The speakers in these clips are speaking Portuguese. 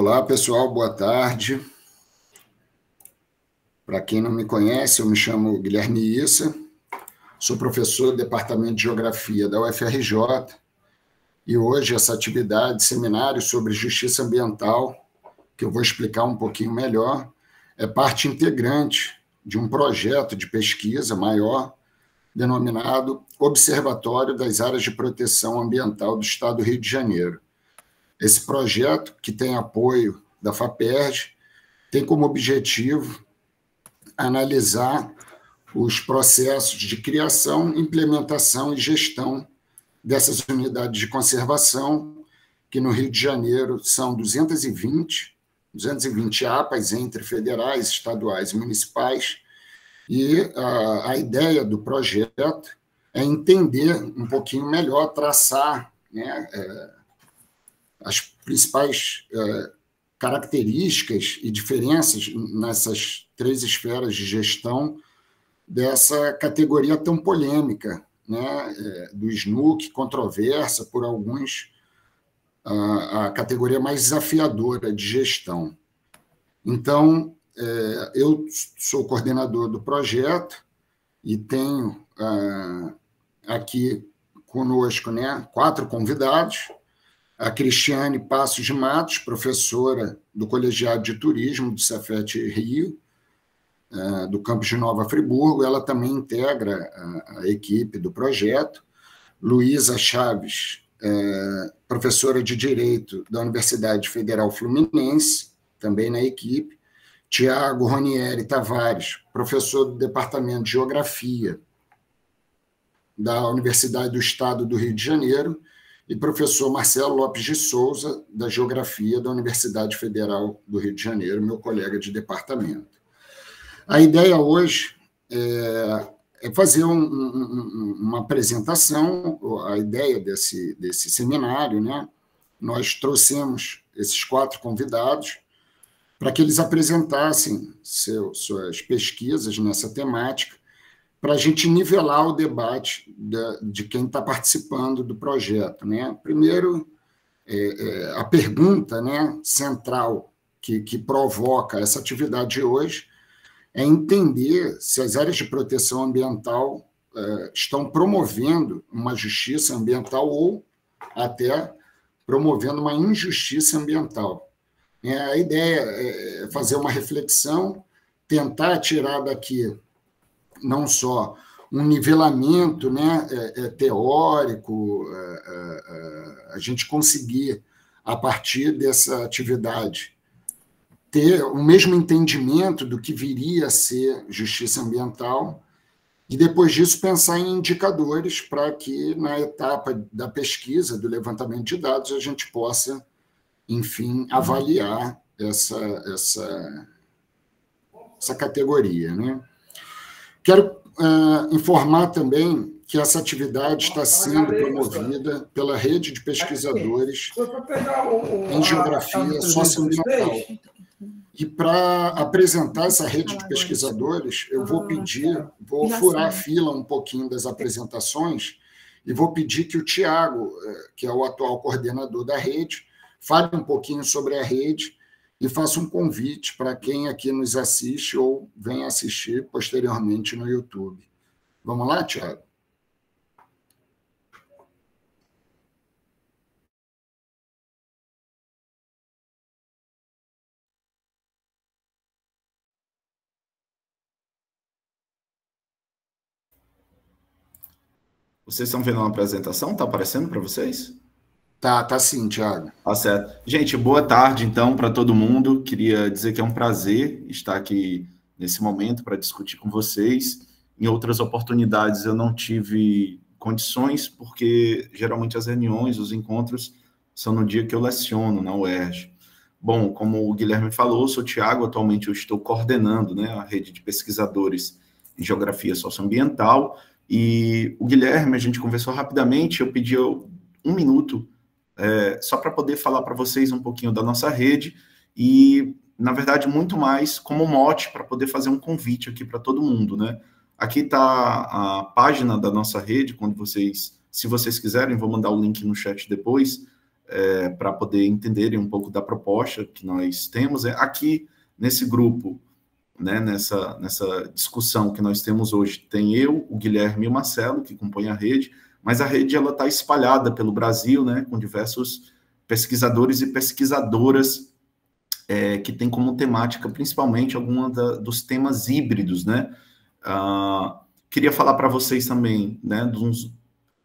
Olá, pessoal, boa tarde. Para quem não me conhece, eu me chamo Guilherme Issa, sou professor do Departamento de Geografia da UFRJ e hoje essa atividade, seminário sobre justiça ambiental, que eu vou explicar um pouquinho melhor, é parte integrante de um projeto de pesquisa maior denominado Observatório das Áreas de Proteção Ambiental do Estado do Rio de Janeiro. Esse projeto, que tem apoio da FAPERJ, tem como objetivo analisar os processos de criação, implementação e gestão dessas unidades de conservação, que no Rio de Janeiro são 220 APAs entre federais, estaduais e municipais, e a ideia do projeto é entender um pouquinho melhor, traçar, né, as principais características e diferenças nessas três esferas de gestão dessa categoria tão polêmica, né, do SNUC, controversa por alguns, a categoria mais desafiadora de gestão. Então, eu sou coordenador do projeto e tenho aqui conosco, né, 4 convidados. A Cristiane Passos de Matos, professora do Colegiado de Turismo do Cefet Rio, do campus de Nova Friburgo, ela também integra a equipe do projeto. Luísa Chaves, professora de Direito da Universidade Federal Fluminense, também na equipe. Tiago Ronieri Tavares, professor do Departamento de Geografia da Universidade do Estado do Rio de Janeiro, e professor Marcelo Lopes de Souza, da Geografia da Universidade Federal do Rio de Janeiro, meu colega de departamento. A ideia hoje é fazer uma apresentação, a ideia desse seminário, né? Nós trouxemos esses 4 convidados para que eles apresentassem suas pesquisas nessa temática, para a gente nivelar o debate de quem está participando do projeto, né? Primeiro, a pergunta, né, central que provoca essa atividade de hoje é entender se as áreas de proteção ambiental estão promovendo uma justiça ambiental ou até promovendo uma injustiça ambiental. A ideia é fazer uma reflexão, tentar tirar daqui não só um nivelamento, né, teórico, a gente conseguir, a partir dessa atividade, ter o mesmo entendimento do que viria a ser justiça ambiental, e depois disso pensar em indicadores para que, na etapa da pesquisa, do levantamento de dados, a gente possa, enfim, avaliar essa categoria, né? Quero informar também que essa atividade está sendo promovida pela rede de pesquisadores em geografia socioambiental. E para apresentar essa rede de pesquisadores, eu vou furar a fila um pouquinho das apresentações e vou pedir que o Tiago, que é o atual coordenador da rede, fale um pouquinho sobre a rede e faça um convite para quem aqui nos assiste ou venha assistir posteriormente no YouTube. Vamos lá, Tiago? Vocês estão vendo uma apresentação? Está aparecendo para vocês? Tá sim, Tiago. Tá certo. Gente, boa tarde, então, para todo mundo. Queria dizer que é um prazer estar aqui nesse momento para discutir com vocês. Em outras oportunidades eu não tive condições, porque geralmente as reuniões, os encontros, são no dia que eu leciono na UERJ. Bom, como o Guilherme falou, sou Tiago, atualmente eu estou coordenando, né, a rede de pesquisadores em geografia socioambiental, e o Guilherme, a gente conversou rapidamente, eu pedi 1 minuto só para poder falar para vocês um pouquinho da nossa rede e, na verdade, muito mais como mote para poder fazer um convite aqui para todo mundo, né? Aqui está a página da nossa rede, se vocês quiserem, vou mandar o link no chat depois. para poder entenderem um pouco da proposta que nós temos. Aqui, nesse grupo, né, nessa discussão que nós temos hoje, tem eu, o Guilherme e o Marcelo, que compõem a rede, mas a rede está espalhada pelo Brasil, né, com diversos pesquisadores e pesquisadoras que tem como temática, principalmente, alguns dos temas híbridos, né? Queria falar para vocês também, né,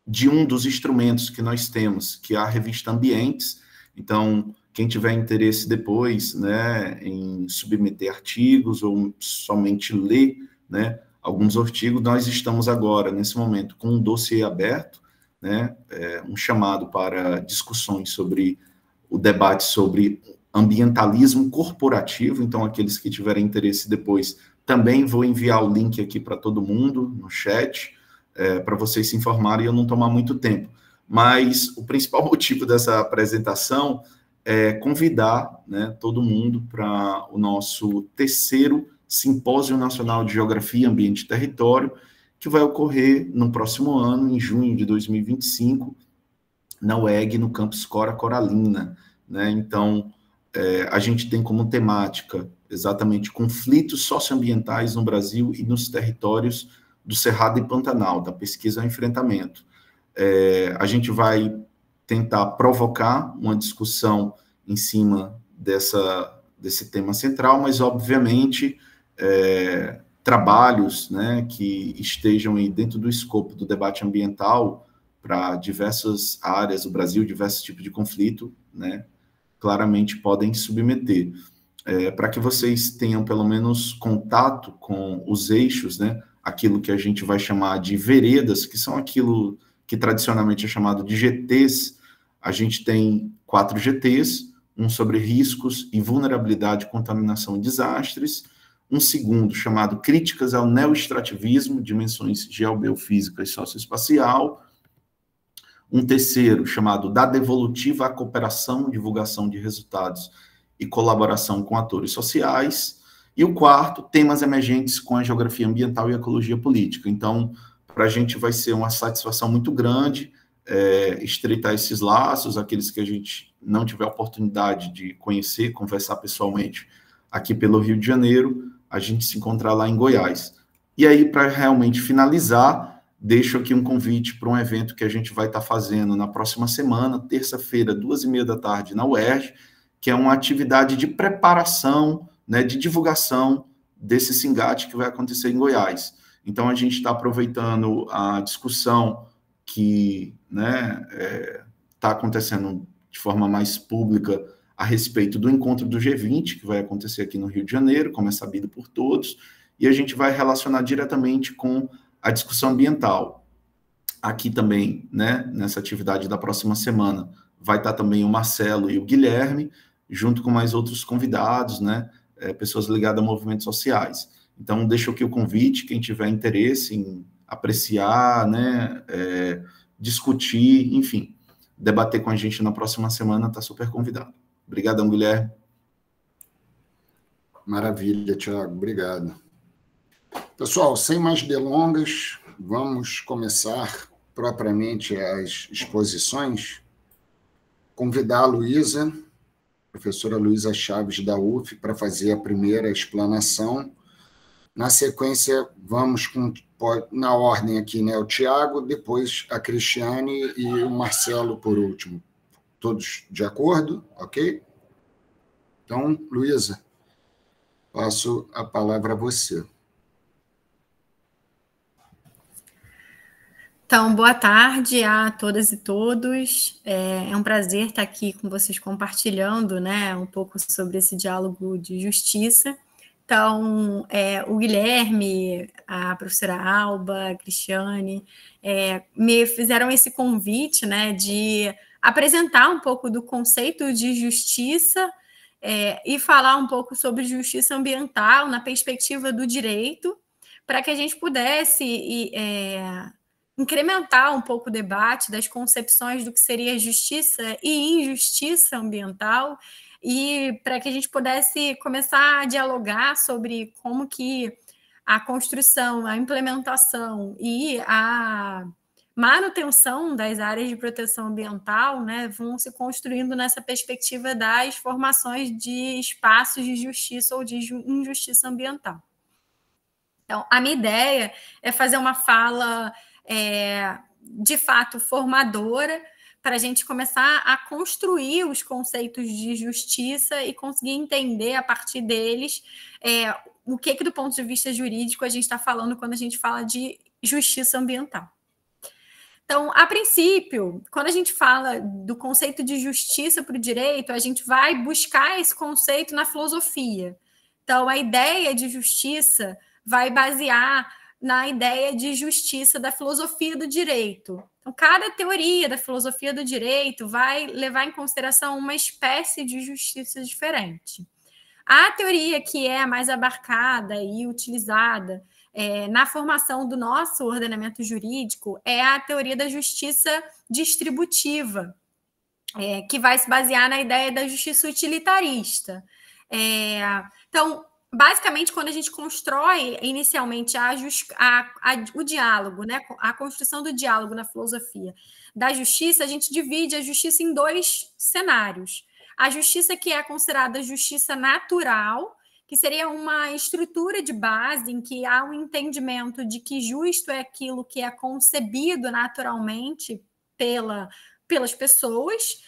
de um dos instrumentos que nós temos, que é a revista Ambientes. Então, quem tiver interesse depois, né, em submeter artigos ou somente ler, né, alguns artigos, nós estamos agora, nesse momento, com um dossiê aberto, né, um chamado para discussões sobre o debate sobre ambientalismo corporativo. Então, aqueles que tiverem interesse depois, também vou enviar o link aqui para todo mundo no chat, para vocês se informarem e eu não tomar muito tempo. Mas o principal motivo dessa apresentação é convidar, né, todo mundo para o nosso terceiro Simpósio Nacional de Geografia, Ambiente e Território, que vai ocorrer no próximo ano, em junho de 2025, na UEG, no campus Cora Coralina, né? Então, a gente tem como temática exatamente conflitos socioambientais no Brasil e nos territórios do Cerrado e Pantanal, da pesquisa ao enfrentamento. A gente vai tentar provocar uma discussão em cima desse tema central, mas, obviamente, trabalhos, né, que estejam aí dentro do escopo do debate ambiental para diversas áreas do Brasil, diversos tipos de conflito, né, claramente podem submeter. Para que vocês tenham pelo menos contato com os eixos, né, aquilo que a gente vai chamar de veredas, que são aquilo que tradicionalmente é chamado de GTs. A gente tem 4 GTs, um sobre riscos e vulnerabilidade, contaminação e desastres, um segundo chamado críticas ao neoextrativismo, dimensões geobiofísica e socioespacial, um terceiro chamado da devolutiva à cooperação, divulgação de resultados e colaboração com atores sociais, e o quarto, temas emergentes com a geografia ambiental e ecologia política. Então, para a gente vai ser uma satisfação muito grande estreitar esses laços, aqueles que a gente não tiver oportunidade de conhecer, conversar pessoalmente aqui pelo Rio de Janeiro, a gente se encontrar lá em Goiás. E aí, para realmente finalizar, deixo aqui um convite para um evento que a gente vai estar fazendo na próxima semana, terça-feira, 14h30 na UERJ, que é uma atividade de preparação, né, de divulgação desse Singate que vai acontecer em Goiás. Então, a gente está aproveitando a discussão que, né, está acontecendo de forma mais pública a respeito do encontro do G20, que vai acontecer aqui no Rio de Janeiro, como é sabido por todos, e a gente vai relacionar diretamente com a discussão ambiental. Aqui também, né, nessa atividade da próxima semana, vai estar também o Marcelo e o Guilherme, junto com mais outros convidados, né, pessoas ligadas a movimentos sociais. Então, deixo aqui o convite, quem tiver interesse em apreciar, né, discutir, enfim, debater com a gente na próxima semana, está super convidado. Obrigadão, Guilherme. Maravilha, Thiago, obrigado. Pessoal, sem mais delongas, vamos começar propriamente as exposições. Convidar a Luísa, professora Luísa Chaves, da UF, para fazer a primeira explanação. Na sequência, vamos na ordem aqui, né? O Tiago, depois a Cristiane e o Marcelo por último. Todos de acordo? Ok? Então, Luísa, passo a palavra a você. Então, boa tarde a todas e todos. É um prazer estar aqui com vocês compartilhando, né, um pouco sobre esse diálogo de justiça. Então, o Guilherme, a professora Alba, a Cristiane, me fizeram esse convite, né, de apresentar um pouco do conceito de justiça e falar um pouco sobre justiça ambiental na perspectiva do direito, para que a gente pudesse incrementar um pouco o debate das concepções do que seria justiça e injustiça ambiental, e para que a gente pudesse começar a dialogar sobre como que a construção, a implementação e a manutenção das áreas de proteção ambiental, né, vão se construindo nessa perspectiva das formações de espaços de justiça ou de injustiça ambiental. Então, a minha ideia é fazer uma fala de fato formadora para a gente começar a construir os conceitos de justiça e conseguir entender a partir deles o que do ponto de vista jurídico a gente está falando quando a gente fala de justiça ambiental. Então, a princípio, quando a gente fala do conceito de justiça para o direito, a gente vai buscar esse conceito na filosofia. Então, a ideia de justiça vai basear na ideia de justiça da filosofia do direito. Então, cada teoria da filosofia do direito vai levar em consideração uma espécie de justiça diferente. A teoria que é mais abarcada e utilizada na formação do nosso ordenamento jurídico é a teoria da justiça distributiva, que vai se basear na ideia da justiça utilitarista. Então, basicamente, quando a gente constrói inicialmente o diálogo, né, a construção do diálogo na filosofia da justiça, a gente divide a justiça em dois cenários. A justiça que é considerada justiça natural, que seria uma estrutura de base em que há um entendimento de que justo é aquilo que é concebido naturalmente pelas pessoas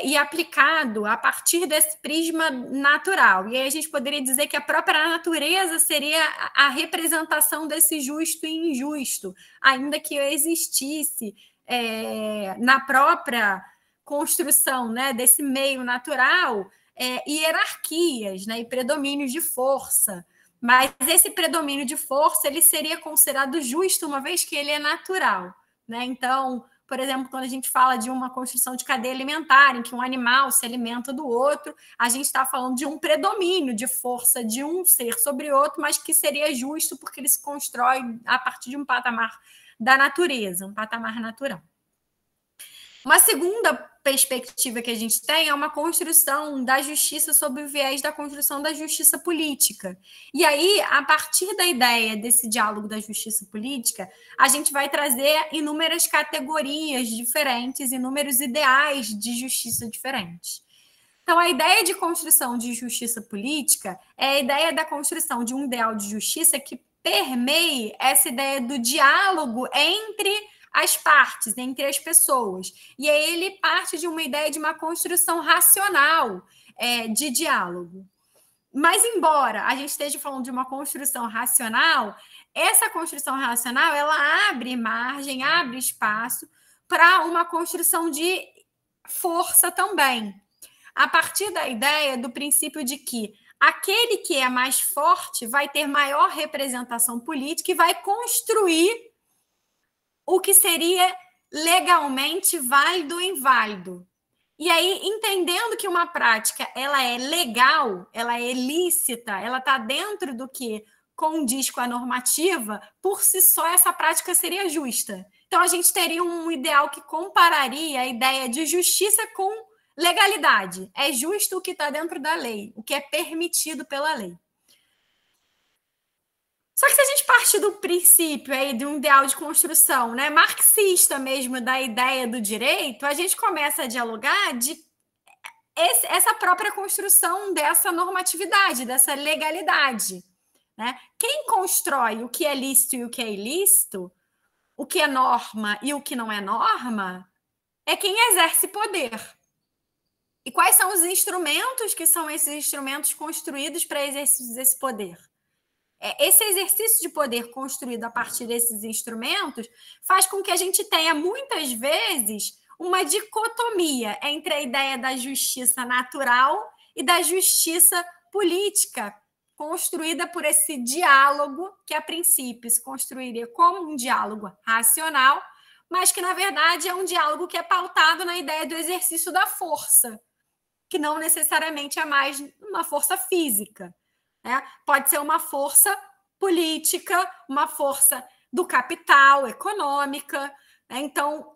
e aplicado a partir desse prisma natural. E aí a gente poderia dizer que a própria natureza seria a representação desse justo e injusto, ainda que existisse na própria construção, né, desse meio natural hierarquias, né, e predomínios de força. Mas esse predomínio de força ele seria considerado justo uma vez que ele é natural, né? Então, por exemplo, quando a gente fala de uma construção de cadeia alimentar, em que um animal se alimenta do outro, a gente está falando de um predomínio de força de um ser sobre outro, mas que seria justo porque ele se constrói a partir de um patamar da natureza, um patamar natural. Uma segunda perspectiva que a gente tem é uma construção da justiça sob o viés da construção da justiça política. E aí, a partir da ideia desse diálogo da justiça política, a gente vai trazer inúmeras categorias diferentes, inúmeros ideais de justiça diferentes. Então, a ideia de construção de justiça política é a ideia da construção de um ideal de justiça que permeie essa ideia do diálogo entre as partes, entre as pessoas. E aí ele parte de uma ideia de uma construção racional de diálogo. Mas, embora a gente esteja falando de uma construção racional, essa construção racional ela abre margem, abre espaço para uma construção de força também. A partir da ideia do princípio de que aquele que é mais forte vai ter maior representação política e vai construir o que seria legalmente válido ou inválido. E aí, entendendo que uma prática ela é legal, ela é lícita, ela está dentro do que condiz com a normativa, por si só essa prática seria justa. Então, a gente teria um ideal que compararia a ideia de justiça com legalidade. É justo o que está dentro da lei, o que é permitido pela lei. Só que se a gente parte do princípio aí de um ideal de construção, né, marxista mesmo da ideia do direito, a gente começa a dialogar de essa própria construção dessa normatividade, dessa legalidade, né? Quem constrói o que é lícito e o que é ilícito, o que é norma e o que não é norma, é quem exerce poder. E quais são os instrumentos que são esses instrumentos construídos para exercício desse poder? Esse exercício de poder construído a partir desses instrumentos faz com que a gente tenha, muitas vezes, uma dicotomia entre a ideia da justiça natural e da justiça política, construída por esse diálogo, que a princípio se construiria como um diálogo racional, mas que, na verdade, é um diálogo que é pautado na ideia do exercício da força, que não necessariamente é mais uma força física. Pode ser uma força política, uma força do capital, econômica. Então,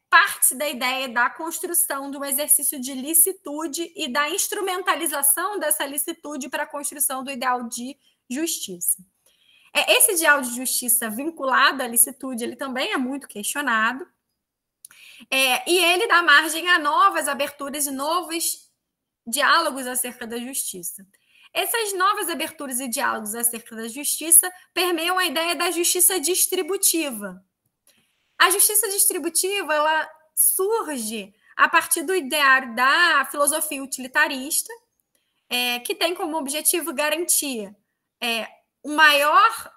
parte da ideia da construção de um exercício de licitude e da instrumentalização dessa licitude para a construção do ideal de justiça. Esse ideal de justiça vinculado à licitude, ele também é muito questionado, e ele dá margem a novas aberturas e novos diálogos acerca da justiça. Essas novas aberturas e diálogos acerca da justiça permeiam a ideia da justiça distributiva. A justiça distributiva, ela surge a partir do ideário da filosofia utilitarista, que tem como objetivo garantir o maior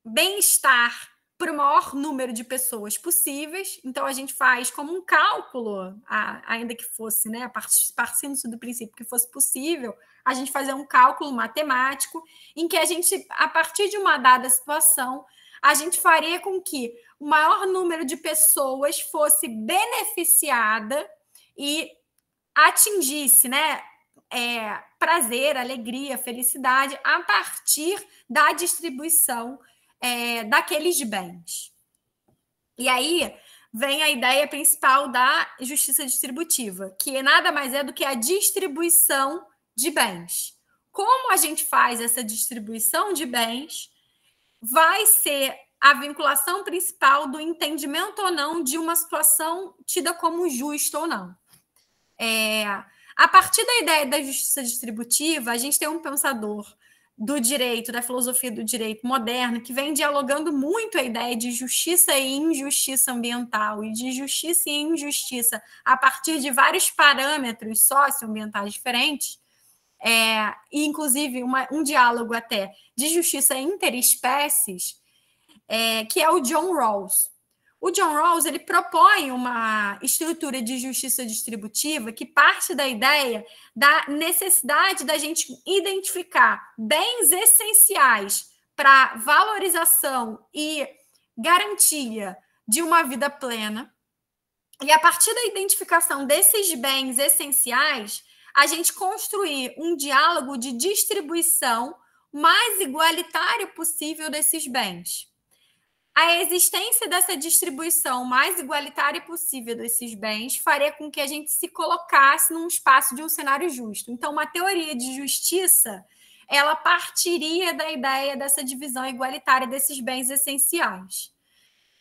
bem-estar para o maior número de pessoas possíveis. Então, a gente faz como um cálculo, ainda que fosse, né, partindo do princípio que fosse possível, a gente fazer um cálculo matemático em que a gente, a partir de uma dada situação, a gente faria com que o maior número de pessoas fosse beneficiada e atingisse, né, prazer, alegria, felicidade a partir da distribuição daqueles bens. E aí vem a ideia principal da justiça distributiva, que nada mais é do que a distribuição de bens. Como a gente faz essa distribuição de bens vai ser a vinculação principal do entendimento ou não de uma situação tida como justa ou não. A partir da ideia da justiça distributiva, a gente tem um pensador do direito, da filosofia do direito moderno, que vem dialogando muito a ideia de justiça e injustiça ambiental, e de justiça e injustiça a partir de vários parâmetros socioambientais diferentes, e inclusive um diálogo até de justiça interespécies, que é o John Rawls. O John Rawls ele propõe uma estrutura de justiça distributiva que parte da ideia da necessidade da gente identificar bens essenciais para valorização e garantia de uma vida plena. E a partir da identificação desses bens essenciais, a gente construir um diálogo de distribuição mais igualitário possível desses bens. A existência dessa distribuição mais igualitária possível desses bens faria com que a gente se colocasse num espaço de um cenário justo. Então, uma teoria de justiça, ela partiria da ideia dessa divisão igualitária desses bens essenciais.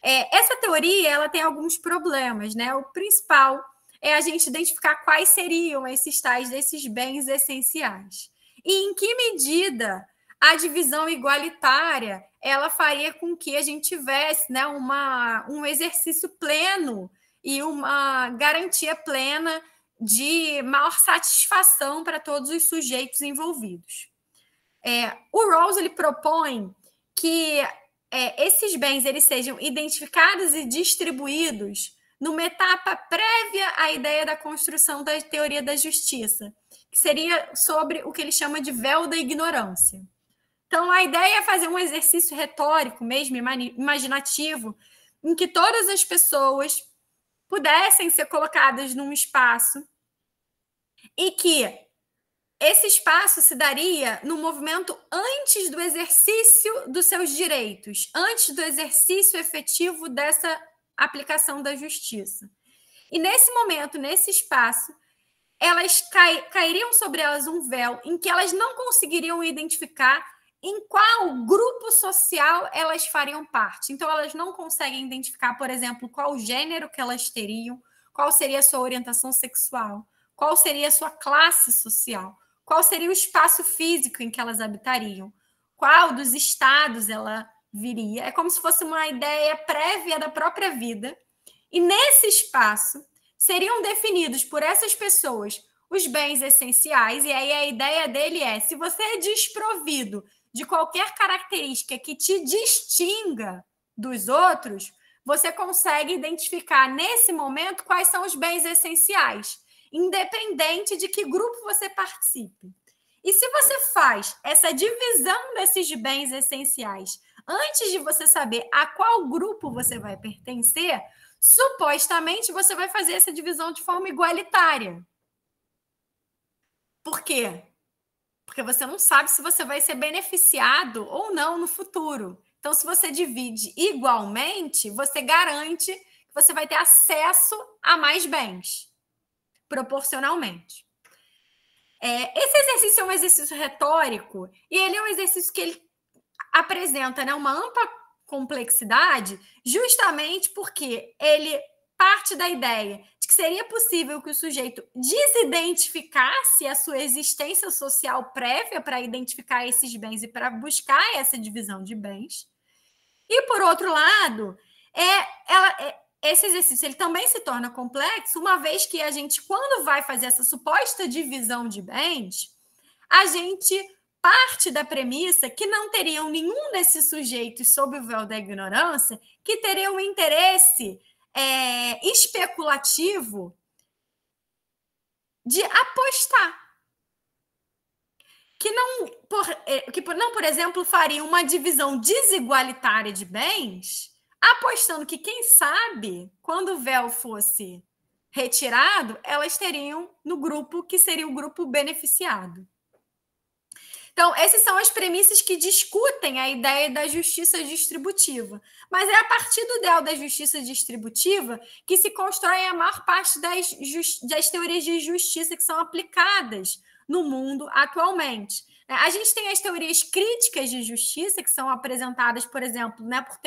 Essa teoria, ela tem alguns problemas, né? O principal é a gente identificar quais seriam esses tais desses bens essenciais. E em que medida a divisão igualitária ela faria com que a gente tivesse, né, um exercício pleno e uma garantia plena de maior satisfação para todos os sujeitos envolvidos. O Rawls ele propõe que esses bens eles sejam identificados e distribuídos numa etapa prévia à ideia da construção da teoria da justiça, que seria sobre o que ele chama de véu da ignorância. Então, a ideia é fazer um exercício retórico mesmo, imaginativo, em que todas as pessoas pudessem ser colocadas num espaço e que esse espaço se daria no movimento antes do exercício dos seus direitos, antes do exercício efetivo dessa aplicação da justiça. E nesse momento, nesse espaço, elas cairiam sobre elas um véu em que elas não conseguiriam identificar em qual grupo social elas fariam parte. Então, elas não conseguem identificar, por exemplo, qual gênero que elas teriam, qual seria a sua orientação sexual, qual seria a sua classe social, qual seria o espaço físico em que elas habitariam, qual dos estados ela viria. É como se fosse uma ideia prévia da própria vida. E nesse espaço seriam definidos por essas pessoas os bens essenciais, e aí a ideia dele é, se você é desprovido de qualquer característica que te distinga dos outros, você consegue identificar nesse momento quais são os bens essenciais, independente de que grupo você participe. E se você faz essa divisão desses bens essenciais antes de você saber a qual grupo você vai pertencer, supostamente você vai fazer essa divisão de forma igualitária. Por quê? Porque você não sabe se você vai ser beneficiado ou não no futuro. Então, se você divide igualmente, você garante que você vai ter acesso a mais bens, proporcionalmente. Esse exercício é um exercício retórico e ele é um exercício que ele apresenta, né, uma ampla complexidade, justamente porque ele parte da ideia de que seria possível que o sujeito desidentificasse a sua existência social prévia para identificar esses bens e para buscar essa divisão de bens. E, por outro lado, esse exercício ele também se torna complexo, uma vez que a gente, quando vai fazer essa suposta divisão de bens, a gente parte da premissa que não teriam nenhum desses sujeitos sob o véu da ignorância que teriam um interesse especulativo de apostar. Que não, por exemplo, faria uma divisão desigualitária de bens, apostando que, quem sabe, quando o véu fosse retirado, elas teriam no grupo que seria o grupo beneficiado. Então, essas são as premissas que discutem a ideia da justiça distributiva. Mas é a partir do ideal da justiça distributiva que se constrói a maior parte das teorias de justiça que são aplicadas no mundo atualmente. A gente tem as teorias críticas de justiça, que são apresentadas, por exemplo, né, por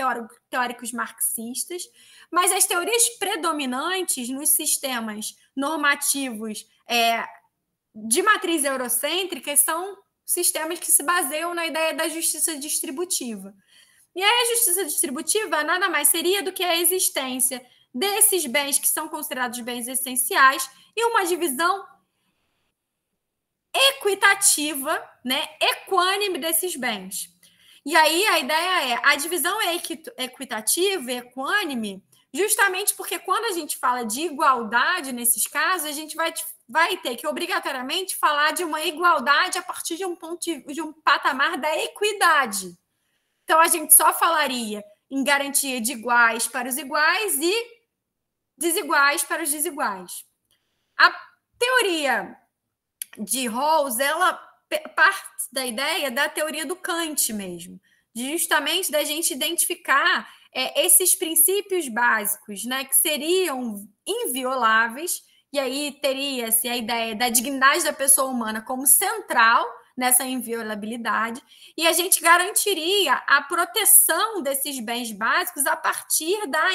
teóricos marxistas, mas as teorias predominantes nos sistemas normativos de matriz eurocêntrica são sistemas que se baseiam na ideia da justiça distributiva. E aí a justiça distributiva nada mais seria do que a existência desses bens que são considerados bens essenciais e uma divisão equitativa, né, equânime desses bens. E aí a ideia a divisão é equitativa, equânime, justamente porque quando a gente fala de igualdade nesses casos, a gente vai ter que obrigatoriamente falar de uma igualdade a partir de um patamar da equidade. Então, a gente só falaria em garantia de iguais para os iguais e desiguais para os desiguais. A teoria de Rawls, ela parte da ideia da teoria do Kant mesmo, justamente da gente identificar esses princípios básicos, né, que seriam invioláveis, e aí teria-se a ideia da dignidade da pessoa humana como central nessa inviolabilidade, e a gente garantiria a proteção desses bens básicos a partir da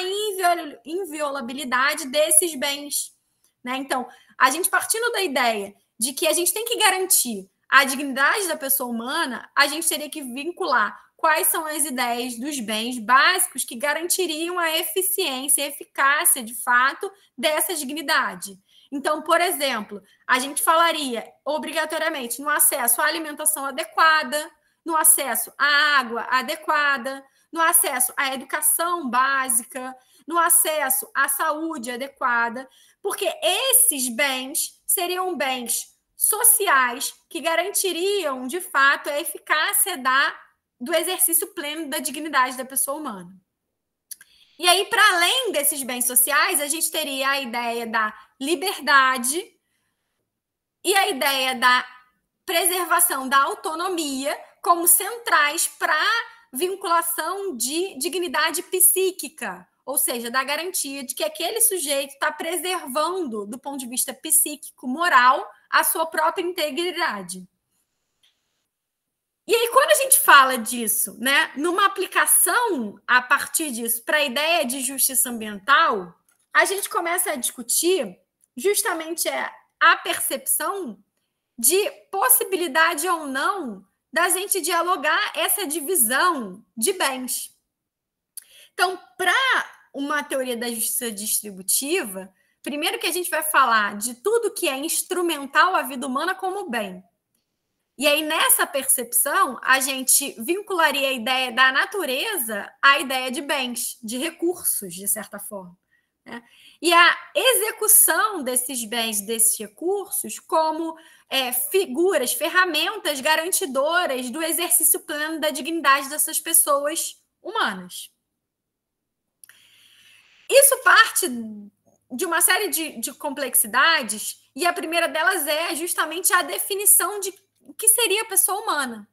inviolabilidade desses bens, né? Então, a gente partindo da ideia de que a gente tem que garantir a dignidade da pessoa humana, a gente teria que vincular quais são as ideias dos bens básicos que garantiriam a eficiência e eficácia, de fato, dessa dignidade. Então, por exemplo, a gente falaria obrigatoriamente no acesso à alimentação adequada, no acesso à água adequada, no acesso à educação básica, no acesso à saúde adequada, porque esses bens seriam bens sociais que garantiriam, de fato, a eficácia do exercício pleno da dignidade da pessoa humana. E aí, para além desses bens sociais, a gente teria a ideia da liberdade e a ideia da preservação da autonomia como centrais para vinculação de dignidade psíquica, ou seja, da garantia de que aquele sujeito está preservando, do ponto de vista psíquico, moral, a sua própria integridade. E aí, quando a gente fala disso, né, numa aplicação a partir disso para a ideia de justiça ambiental, a gente começa a discutir justamente a percepção de possibilidade ou não da gente dialogar essa divisão de bens. Então, para uma teoria da justiça distributiva, primeiro que a gente vai falar de tudo que é instrumental à vida humana como bem. E aí, nessa percepção, a gente vincularia a ideia da natureza à ideia de bens, de recursos, de certa forma, né? E a execução desses bens, desses recursos, como figuras, ferramentas garantidoras do exercício pleno da dignidade dessas pessoas humanas. Isso parte de uma série de complexidades, e a primeira delas é justamente a definição de o que seria a pessoa humana.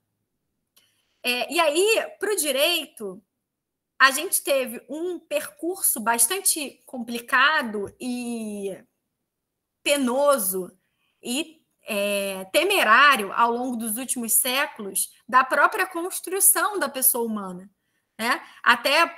E aí, para o direito, a gente teve um percurso bastante complicado e penoso e temerário ao longo dos últimos séculos da própria construção da pessoa humana, né? Até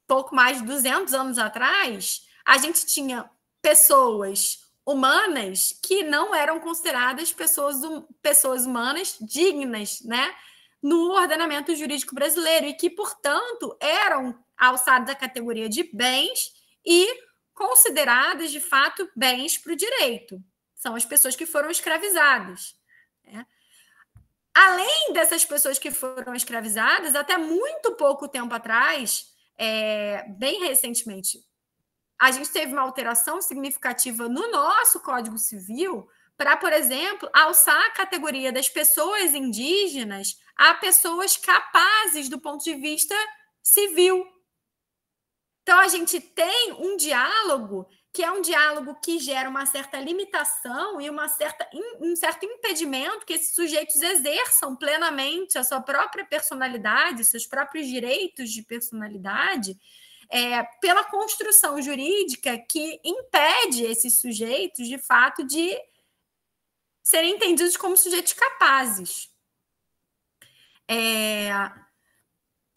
pouco mais de 200 anos atrás, a gente tinha pessoas humanas que não eram consideradas pessoas humanas dignas, né, no ordenamento jurídico brasileiro e que, portanto, eram alçadas à categoria de bens e consideradas, de fato, bens para o direito. São as pessoas que foram escravizadas, né? Além dessas pessoas que foram escravizadas, até muito pouco tempo atrás, bem recentemente, a gente teve uma alteração significativa no nosso Código Civil para, por exemplo, alçar a categoria das pessoas indígenas a pessoas capazes do ponto de vista civil. Então, a gente tem um diálogo que é um diálogo que gera uma certa limitação e um certo impedimento que esses sujeitos exerçam plenamente a sua própria personalidade, seus próprios direitos de personalidade, pela construção jurídica que impede esses sujeitos, de fato, de serem entendidos como sujeitos capazes.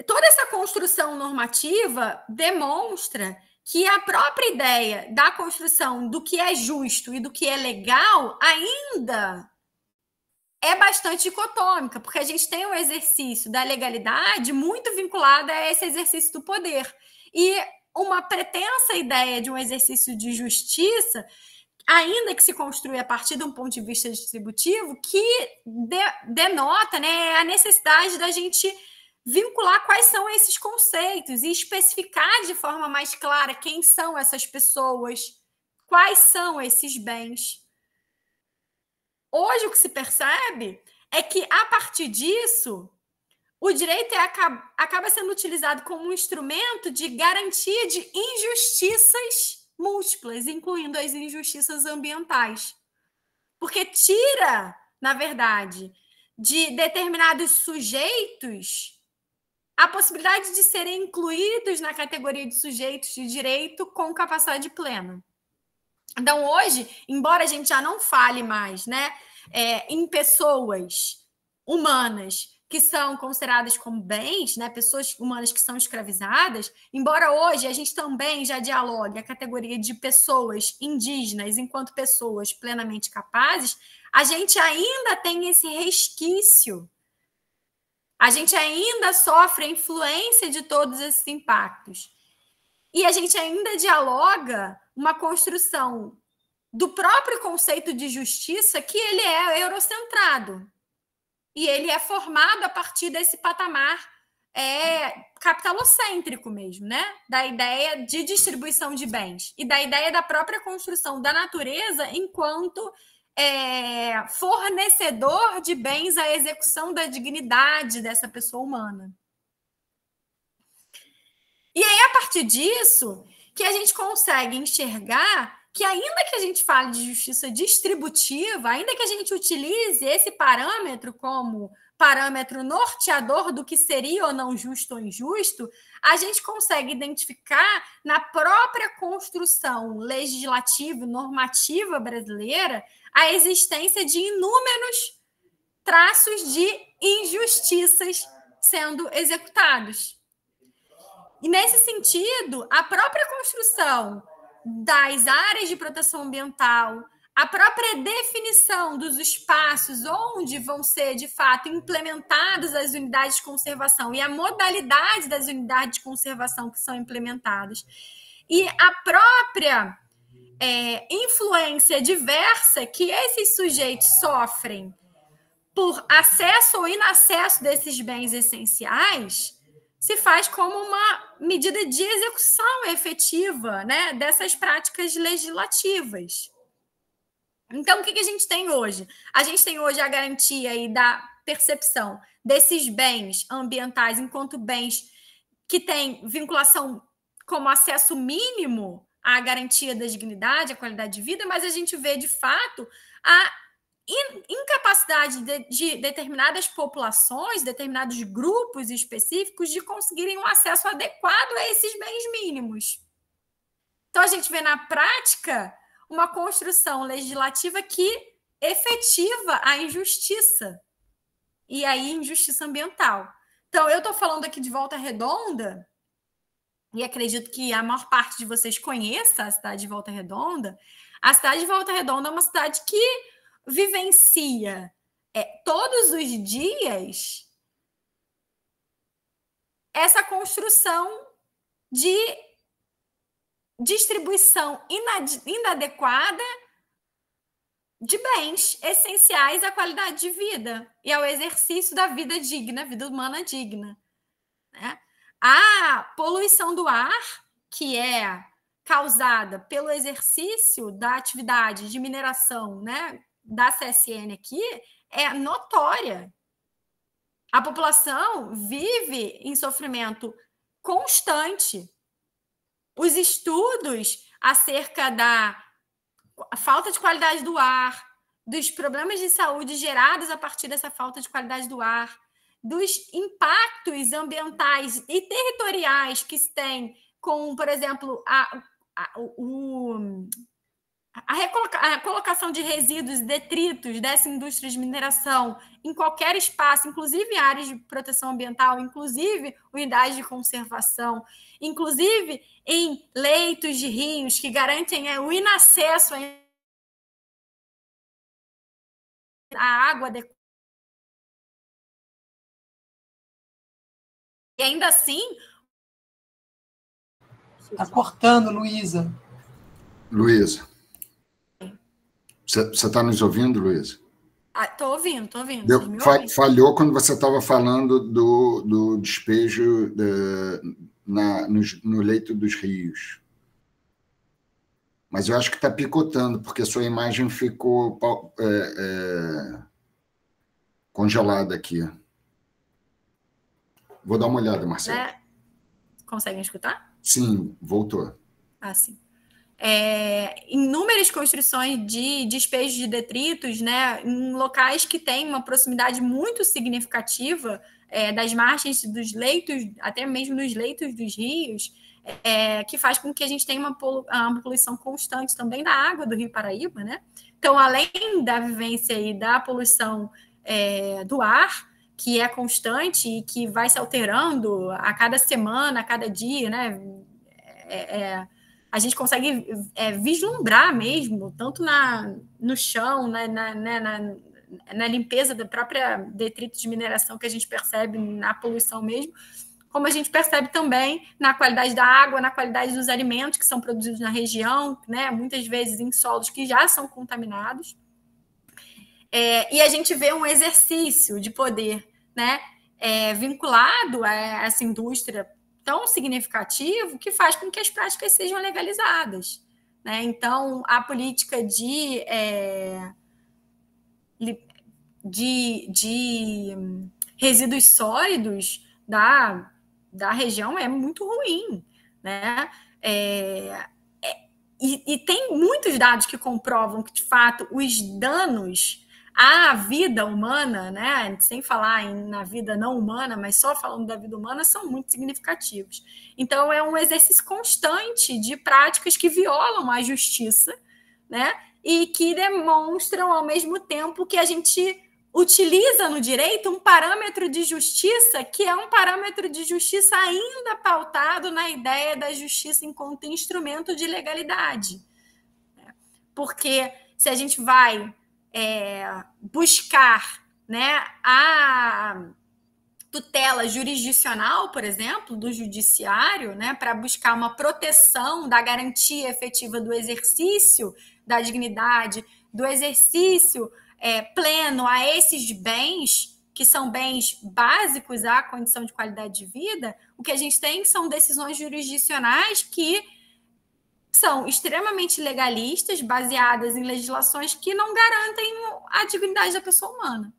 Toda essa construção normativa demonstra que a própria ideia da construção do que é justo e do que é legal ainda é bastante dicotômica, porque a gente tem um exercício da legalidade muito vinculado a esse exercício do poder. E uma pretensa ideia de um exercício de justiça, ainda que se construa a partir de um ponto de vista distributivo, que denota, né, a necessidade da gente vincular quais são esses conceitos e especificar de forma mais clara quem são essas pessoas, quais são esses bens. Hoje, o que se percebe é que, a partir disso, o direito acaba sendo utilizado como um instrumento de garantia de injustiças múltiplas, incluindo as injustiças ambientais. Porque tira, na verdade, de determinados sujeitos a possibilidade de serem incluídos na categoria de sujeitos de direito com capacidade plena. Então, hoje, embora a gente já não fale mais, né, em pessoas humanas que são consideradas como bens, né, pessoas humanas que são escravizadas, embora hoje a gente também já dialogue a categoria de pessoas indígenas enquanto pessoas plenamente capazes, a gente ainda tem esse resquício. A gente ainda sofre a influência de todos esses impactos. E a gente ainda dialoga uma construção do próprio conceito de justiça que ele é eurocentrado. E ele é formado a partir desse patamar capitalocêntrico mesmo, né? Da ideia de distribuição de bens e da ideia da própria construção da natureza enquanto fornecedor de bens à execução da dignidade dessa pessoa humana. E aí, a partir disso, que a gente consegue enxergar que, ainda que a gente fale de justiça distributiva, ainda que a gente utilize esse parâmetro como parâmetro norteador do que seria ou não justo ou injusto, a gente consegue identificar na própria construção legislativa e normativa brasileira a existência de inúmeros traços de injustiças sendo executados. E, nesse sentido, a própria construção das áreas de proteção ambiental, a própria definição dos espaços onde vão ser, de fato, implementadas as unidades de conservação e a modalidade das unidades de conservação que são implementadas, e a própria influência diversa que esses sujeitos sofrem por acesso ou inacesso desses bens essenciais, se faz como uma medida de execução efetiva, né, dessas práticas legislativas. Então, o que a gente tem hoje? A gente tem hoje a garantia aí da percepção desses bens ambientais enquanto bens que têm vinculação como acesso mínimo à garantia da dignidade, à qualidade de vida, mas a gente vê, de fato, a incapacidade de determinadas populações, determinados grupos específicos, de conseguirem um acesso adequado a esses bens mínimos. Então, a gente vê na prática uma construção legislativa que efetiva à injustiça, e aí injustiça ambiental. Então, eu estou falando aqui de Volta Redonda, e acredito que a maior parte de vocês conheça a cidade de Volta Redonda. A cidade de Volta Redonda é uma cidade que vivencia todos os dias essa construção de distribuição inadequada de bens essenciais à qualidade de vida e ao exercício da vida digna, vida humana digna, né? A poluição do ar, que é causada pelo exercício da atividade de mineração, né, da CSN aqui, é notória. A população vive em sofrimento constante. Os estudos acerca da falta de qualidade do ar, dos problemas de saúde gerados a partir dessa falta de qualidade do ar, dos impactos ambientais e territoriais que se tem com, por exemplo, a colocação de resíduos e detritos dessa indústria de mineração em qualquer espaço, inclusive áreas de proteção ambiental, inclusive unidades de conservação, inclusive em leitos de rios que garantem o inacesso à água adequada. E ainda assim... Está cortando, Luísa. Luísa. Você está nos ouvindo, Luísa? Estou ouvindo. Falhou quando você estava falando do despejo no leito dos rios. Mas eu acho que está picotando, porque a sua imagem ficou congelada aqui. Vou dar uma olhada, Marcelo. Conseguem escutar? Sim, voltou. Sim. Inúmeras construções de despejo de detritos, né, em locais que têm uma proximidade muito significativa das margens dos leitos, até mesmo nos leitos dos rios, que faz com que a gente tenha uma poluição constante também da água do Rio Paraíba, né? Então, além da vivência aí da poluição do ar, que é constante e que vai se alterando a cada semana, a cada dia, né? A gente consegue vislumbrar mesmo, tanto no chão, na limpeza da própria detrito de mineração que a gente percebe na poluição mesmo, como a gente percebe também na qualidade da água, na qualidade dos alimentos que são produzidos na região, né, muitas vezes em solos que já são contaminados. E a gente vê um exercício de poder, né, vinculado a essa indústria tão significativo que faz com que as práticas sejam legalizadas, né? Então, a política de resíduos sólidos da região é muito ruim, né? E tem muitos dados que comprovam que, de fato, os danos à vida humana, né, sem falar na vida não humana, mas só falando da vida humana, são muito significativos. Então, é um exercício constante de práticas que violam a justiça, né, e que demonstram, ao mesmo tempo, que a gente utiliza no direito um parâmetro de justiça que é um parâmetro de justiça ainda pautado na ideia da justiça enquanto instrumento de legalidade. Porque se a gente vai buscar, né, a tutela jurisdicional, por exemplo, do judiciário, né, para buscar uma proteção da garantia efetiva do exercício da dignidade, do exercício pleno a esses bens, que são bens básicos à condição de qualidade de vida, o que a gente tem são decisões jurisdicionais que são extremamente legalistas, baseadas em legislações que não garantem a dignidade da pessoa humana.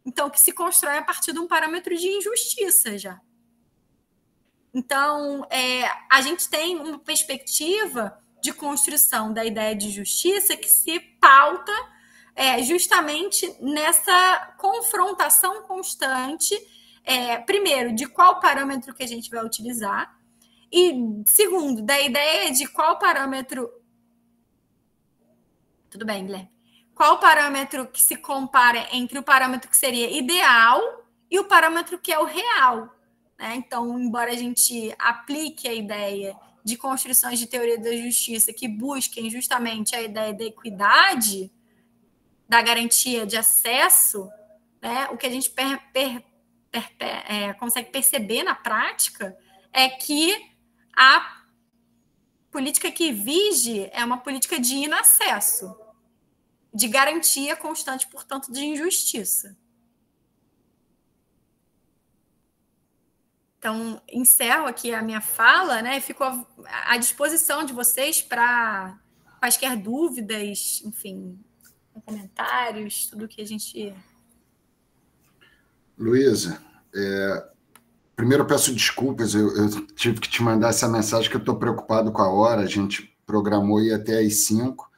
Então, que se constrói a partir de um parâmetro de injustiça já. Então, a gente tem uma perspectiva de construção da ideia de justiça que se pauta justamente nessa confrontação constante, primeiro, de qual parâmetro que a gente vai utilizar, e, segundo, da ideia de qual parâmetro... Tudo bem, Guilherme. qual o parâmetro que se compara entre o parâmetro que seria ideal e o parâmetro que é o real, né? Então, embora a gente aplique a ideia de construções de teoria da justiça que busquem justamente a ideia da equidade, da garantia de acesso, né, o que a gente consegue perceber na prática é que a política que vige é uma política de inacesso, de garantia constante, portanto, de injustiça. Então, encerro aqui a minha fala, né? Fico à disposição de vocês para quaisquer dúvidas, enfim, comentários, tudo que a gente... Luísa, primeiro eu peço desculpas, eu tive que te mandar essa mensagem que eu estou preocupado com a hora, a gente programou ir até às 5,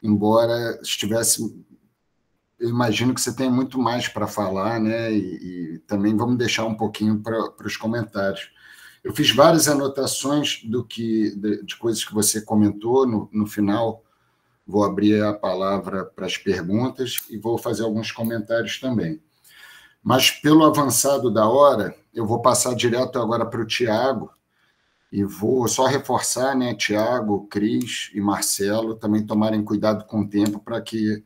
embora estivesse... Eu imagino que você tem muito mais para falar, né? E também vamos deixar um pouquinho para os comentários. Eu fiz várias anotações de coisas que você comentou no final. Vou abrir a palavra para as perguntas e vou fazer alguns comentários também. Mas, pelo avançado da hora, eu vou passar direto agora para o Tiago e vou só reforçar, né? Tiago, Cris e Marcelo também tomarem cuidado com o tempo para que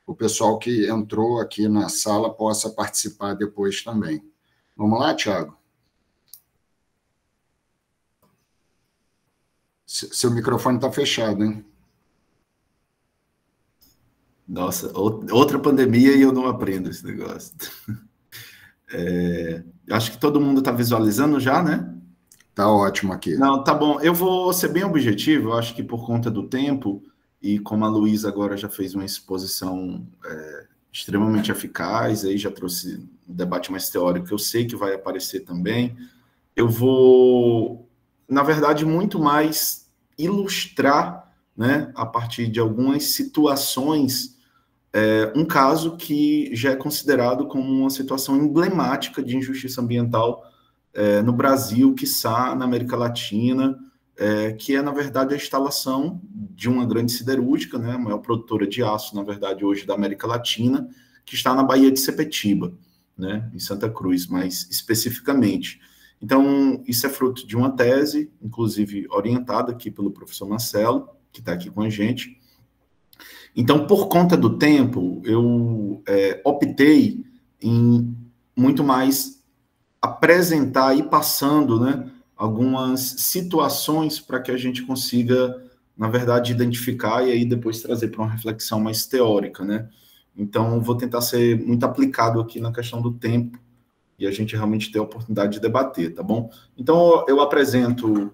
o pessoal que entrou aqui na sala possa participar depois também. Vamos lá, Tiago? Seu microfone está fechado, hein? Nossa, outra pandemia e eu não aprendo esse negócio. Acho que todo mundo está visualizando já, né? Tá ótimo aqui. Não, tá bom. Eu vou ser bem objetivo, eu acho que por conta do tempo, e como a Luísa agora já fez uma exposição extremamente eficaz, aí já trouxe um debate mais teórico, que eu sei que vai aparecer também, eu vou, na verdade, muito mais ilustrar, né, a partir de algumas situações, um caso que já é considerado como uma situação emblemática de injustiça ambiental no Brasil, quiçá na América Latina, que é, na verdade, a instalação de uma grande siderúrgica, né, a maior produtora de aço, na verdade, hoje da América Latina, que está na Baía de Sepetiba, né, em Santa Cruz, mais especificamente. Então, isso é fruto de uma tese, inclusive orientada aqui pelo professor Marcelo, que está aqui com a gente. Então, por conta do tempo, eu optei em muito mais apresentar e passando, né, algumas situações para que a gente consiga, na verdade, identificar e aí depois trazer para uma reflexão mais teórica, né? Então, vou tentar ser muito aplicado aqui na questão do tempo e a gente realmente ter a oportunidade de debater, tá bom? Então, eu apresento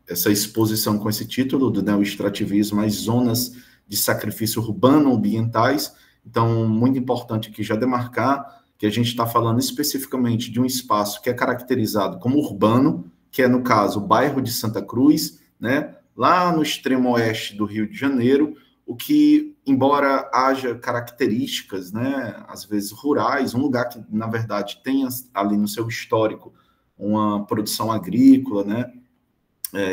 essa exposição com esse título, do neoextrativismo às zonas de sacrifício urbano-ambientais. Então, muito importante aqui já demarcar que a gente está falando especificamente de um espaço que é caracterizado como urbano, que é, no caso, o bairro de Santa Cruz, né, lá no extremo oeste do Rio de Janeiro, o que, embora haja características, né, às vezes rurais, um lugar que, na verdade, tem ali no seu histórico uma produção agrícola, né,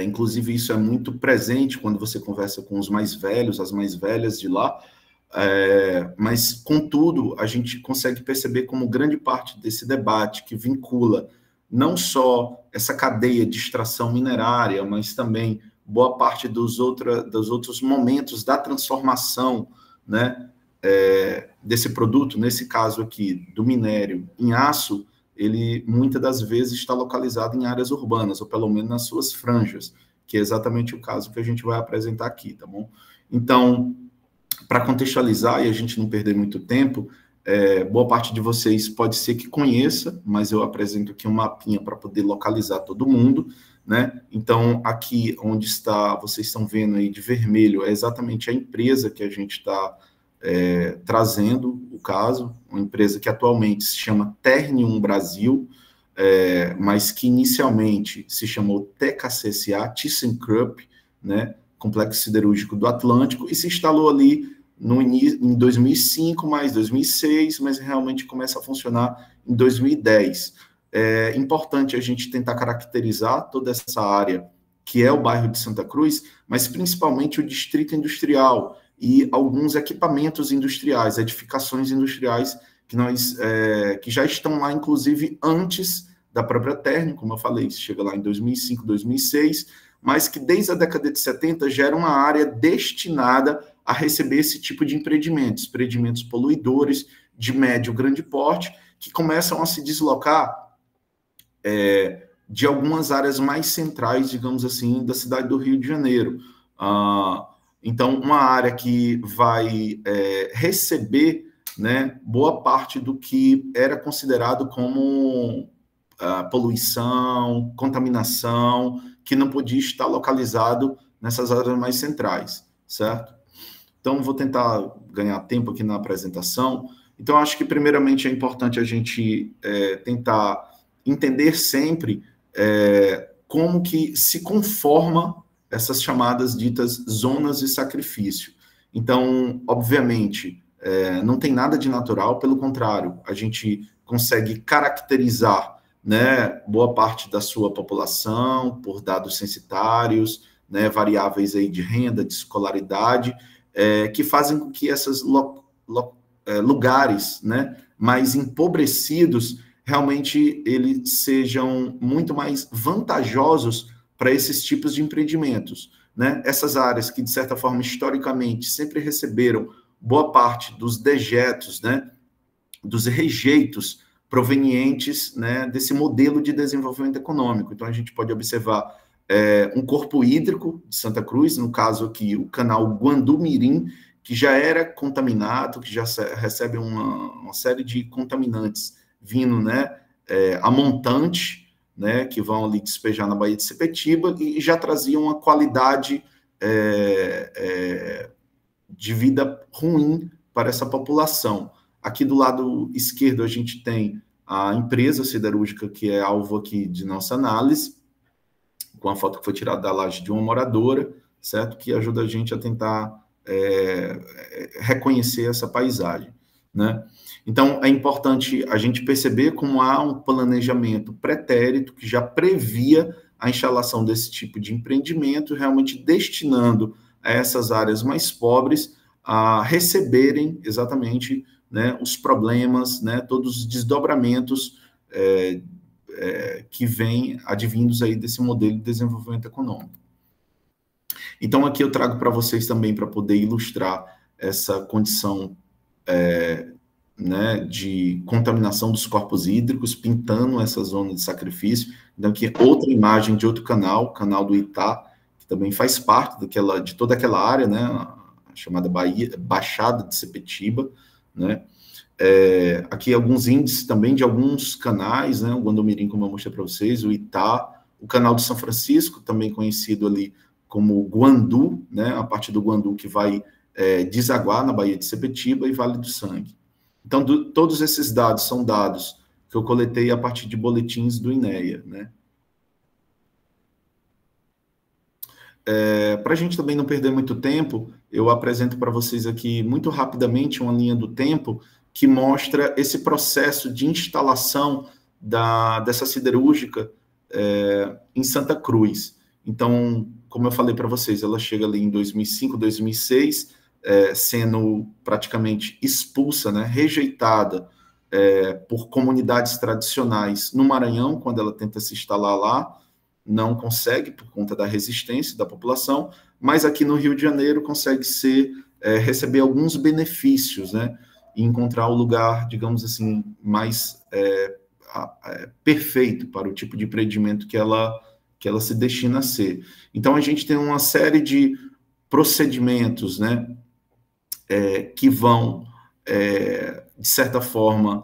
inclusive isso é muito presente quando você conversa com os mais velhos, as mais velhas de lá, mas, contudo, a gente consegue perceber como grande parte desse debate que vincula não só essa cadeia de extração minerária, mas também boa parte dos outros momentos da transformação, né, desse produto, nesse caso aqui, do minério em aço, ele muitas das vezes está localizado em áreas urbanas, ou pelo menos nas suas franjas, que é exatamente o caso que a gente vai apresentar aqui, tá bom? Então, para contextualizar e a gente não perder muito tempo, boa parte de vocês pode ser que conheça, mas eu apresento aqui um mapinha para poder localizar todo mundo, né? Então, aqui onde está, vocês estão vendo aí de vermelho, é exatamente a empresa que a gente está trazendo o caso, uma empresa que atualmente se chama Ternium Brasil, mas que inicialmente se chamou TKCSA, ThyssenKrupp, né? Complexo Siderúrgico do Atlântico, e se instalou ali em 2005, mais 2006, mas realmente começa a funcionar em 2010. É importante a gente tentar caracterizar toda essa área que é o bairro de Santa Cruz, mas principalmente o distrito industrial e alguns equipamentos industriais, edificações industriais que já estão lá, inclusive, antes da própria Ternium, como eu falei, chega lá em 2005, 2006, mas que desde a década de 70 já era uma área destinada a receber esse tipo de empreendimentos poluidores, de médio grande porte, que começam a se deslocar de algumas áreas mais centrais, digamos assim, da cidade do Rio de Janeiro. Então, uma área que vai receber, né, boa parte do que era considerado como poluição, contaminação, que não podia estar localizado nessas áreas mais centrais, certo? Então, vou tentar ganhar tempo aqui na apresentação. Então, acho que, primeiramente, é importante a gente tentar entender sempre como que se conforma essas chamadas ditas zonas de sacrifício. Então, obviamente, não tem nada de natural, pelo contrário, a gente consegue caracterizar, né, boa parte da sua população por dados censitários, né, variáveis aí de renda, de escolaridade, que fazem com que esses lugares, né, mais empobrecidos realmente eles sejam muito mais vantajosos para esses tipos de empreendimentos, né? Essas áreas que, de certa forma, historicamente, sempre receberam boa parte dos dejetos, né, dos rejeitos provenientes, né, desse modelo de desenvolvimento econômico. Então, a gente pode observar um corpo hídrico de Santa Cruz, no caso aqui, o canal Guandu-Mirim, que já era contaminado, que já recebe uma série de contaminantes vindo, né, a montante, né, que vão ali despejar na Baía de Sepetiba, e já traziam uma qualidade de vida ruim para essa população. Aqui do lado esquerdo a gente tem a empresa siderúrgica que é alvo aqui de nossa análise, com a foto que foi tirada da laje de uma moradora, certo? Que ajuda a gente a tentar reconhecer essa paisagem, né? Então, é importante a gente perceber como há um planejamento pretérito que já previa a instalação desse tipo de empreendimento, realmente destinando a essas áreas mais pobres a receberem exatamente, né, os problemas, né, todos os desdobramentos que vêm advindos aí desse modelo de desenvolvimento econômico. Então, aqui eu trago para vocês também, para poder ilustrar essa condição né, de contaminação dos corpos hídricos, pintando essa zona de sacrifício. Então, aqui outra imagem de outro canal, o canal do Itá, que também faz parte de toda aquela área, né, chamada Baixada de Sepetiba, né. Aqui alguns índices também de alguns canais, né, o Guandu-Mirim, como eu mostrei para vocês, o Itá, o canal de São Francisco, também conhecido ali como Guandu, né, a parte do Guandu que vai desaguar na Baía de Sepetiba e Vale do Sangue. Então, todos esses dados são dados que eu coletei a partir de boletins do INEA, né? Para a gente também não perder muito tempo, eu apresento para vocês aqui, muito rapidamente, uma linha do tempo que mostra esse processo de instalação dessa siderúrgica em Santa Cruz. Então, como eu falei para vocês, ela chega ali em 2005, 2006, sendo praticamente expulsa, né, rejeitada por comunidades tradicionais no Maranhão, quando ela tenta se instalar lá, não consegue por conta da resistência da população, mas aqui no Rio de Janeiro consegue receber alguns benefícios, né, e encontrar o lugar, digamos assim, mais perfeito para o tipo de empreendimento que ela se destina a ser. Então, a gente tem uma série de procedimentos, né, que vão, de certa forma,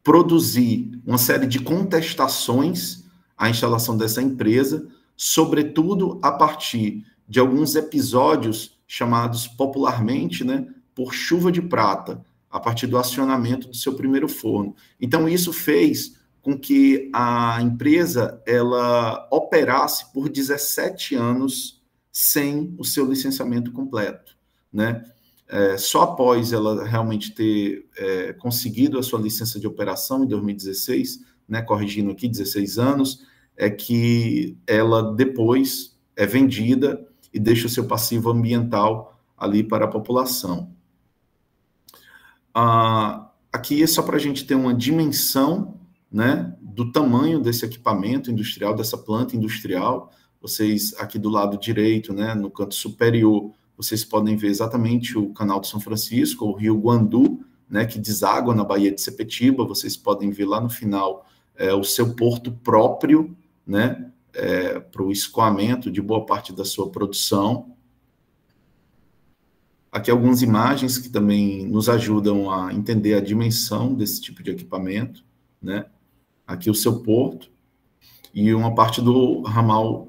produzir uma série de contestações à instalação dessa empresa, sobretudo a partir de alguns episódios chamados popularmente, né, por chuva de prata, a partir do acionamento do seu primeiro forno. Então, isso fez com que a empresa ela operasse por 17 anos sem o seu licenciamento completo, né? Só após ela realmente ter conseguido a sua licença de operação em 2016, né, corrigindo aqui, 16 anos, é que ela depois é vendida e deixa o seu passivo ambiental ali para a população. Aqui é só para a gente ter uma dimensão, né, do tamanho desse equipamento industrial, dessa planta industrial. Vocês, aqui do lado direito, né, no canto superior, vocês podem ver exatamente o Canal de São Francisco, o Rio Guandu, né, que deságua na Baía de Sepetiba. Vocês podem ver lá no final o seu porto próprio, né, para o escoamento de boa parte da sua produção. Aqui algumas imagens que também nos ajudam a entender a dimensão desse tipo de equipamento, né? Aqui o seu porto e uma parte do ramal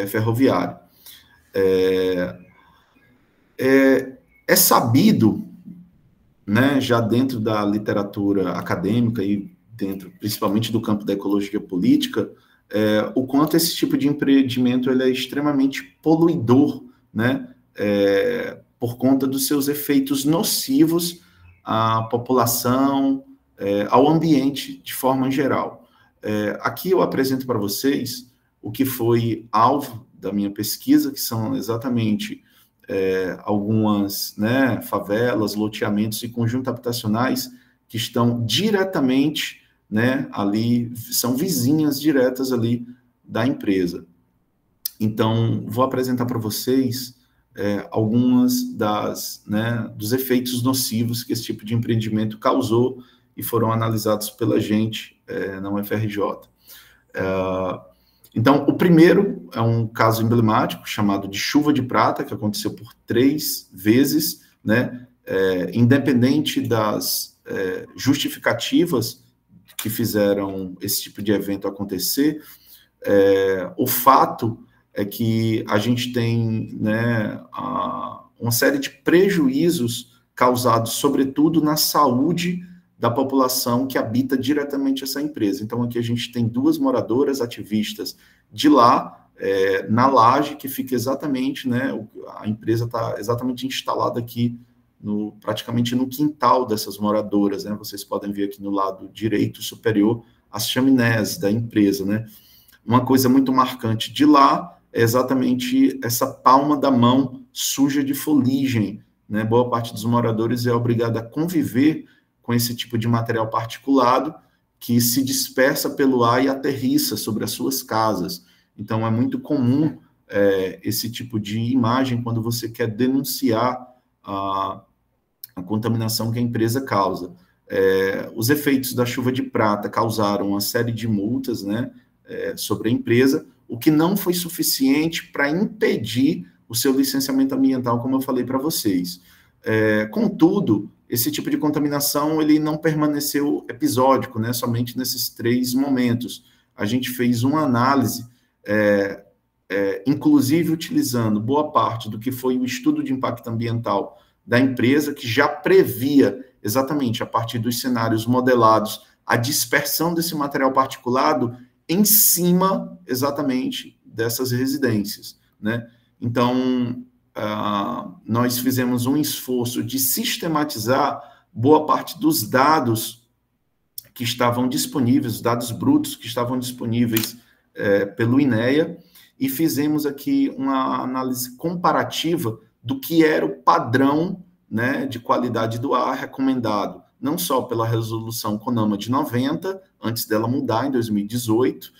ferroviário. É sabido, né, já dentro da literatura acadêmica e dentro, principalmente do campo da ecologia política, o quanto esse tipo de empreendimento ele é extremamente poluidor, né, por conta dos seus efeitos nocivos à população, ao ambiente de forma geral. Aqui eu apresento para vocês o que foi alvo da minha pesquisa, que são exatamente algumas, né, favelas, loteamentos e conjuntos habitacionais que estão diretamente, né, ali, são vizinhas diretas ali da empresa. Então, vou apresentar para vocês algumas dos efeitos nocivos que esse tipo de empreendimento causou e foram analisados pela gente na UFRJ. Então, o primeiro é um caso emblemático chamado de chuva de prata, que aconteceu por 3 vezes, né? Independente das justificativas que fizeram esse tipo de evento acontecer, o fato é que a gente tem, né, uma série de prejuízos causados, sobretudo, na saúde da população que habita diretamente essa empresa. Então, aqui a gente tem 2 moradoras ativistas de lá, na laje, que fica exatamente, né, a empresa está exatamente instalada aqui, praticamente no quintal dessas moradoras, né? Vocês podem ver aqui no lado direito superior as chaminés da empresa, né? Uma coisa muito marcante de lá é exatamente essa palma da mão suja de fuligem, né? Boa parte dos moradores é obrigada a conviver com esse tipo de material particulado que se dispersa pelo ar e aterrissa sobre as suas casas. Então, é muito comum esse tipo de imagem quando você quer denunciar a contaminação que a empresa causa. Os efeitos da chuva de prata causaram uma série de multas, né, sobre a empresa, o que não foi suficiente para impedir o seu licenciamento ambiental, como eu falei para vocês. Contudo, esse tipo de contaminação ele não permaneceu episódico, né, somente nesses 3 momentos. A gente fez uma análise, inclusive utilizando boa parte do que foi o estudo de impacto ambiental da empresa, que já previa exatamente, a partir dos cenários modelados, a dispersão desse material particulado em cima, exatamente, dessas residências, né? Então, nós fizemos um esforço de sistematizar boa parte dos dados que estavam disponíveis, os dados brutos que estavam disponíveis pelo INEA, e fizemos aqui uma análise comparativa do que era o padrão, né, de qualidade do ar recomendado, não só pela resolução CONAMA de 90, antes dela mudar em 2018,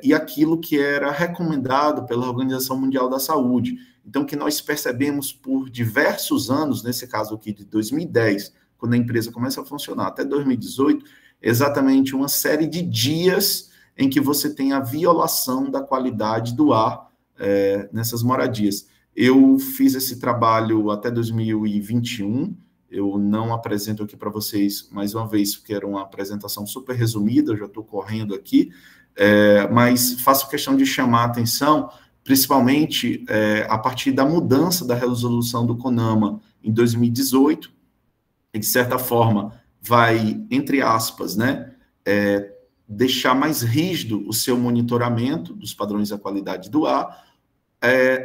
e aquilo que era recomendado pela Organização Mundial da Saúde. Então, que nós percebemos por diversos anos, nesse caso aqui de 2010, quando a empresa começa a funcionar, até 2018, exatamente uma série de dias em que você tem a violação da qualidade do ar nessas moradias. Eu fiz esse trabalho até 2021, eu não apresento aqui para vocês mais uma vez, porque era uma apresentação super resumida, eu já estou correndo aqui, mas faço questão de chamar a atenção, principalmente a partir da mudança da resolução do CONAMA em 2018, e de certa forma vai, entre aspas, né, deixar mais rígido o seu monitoramento dos padrões da qualidade do ar,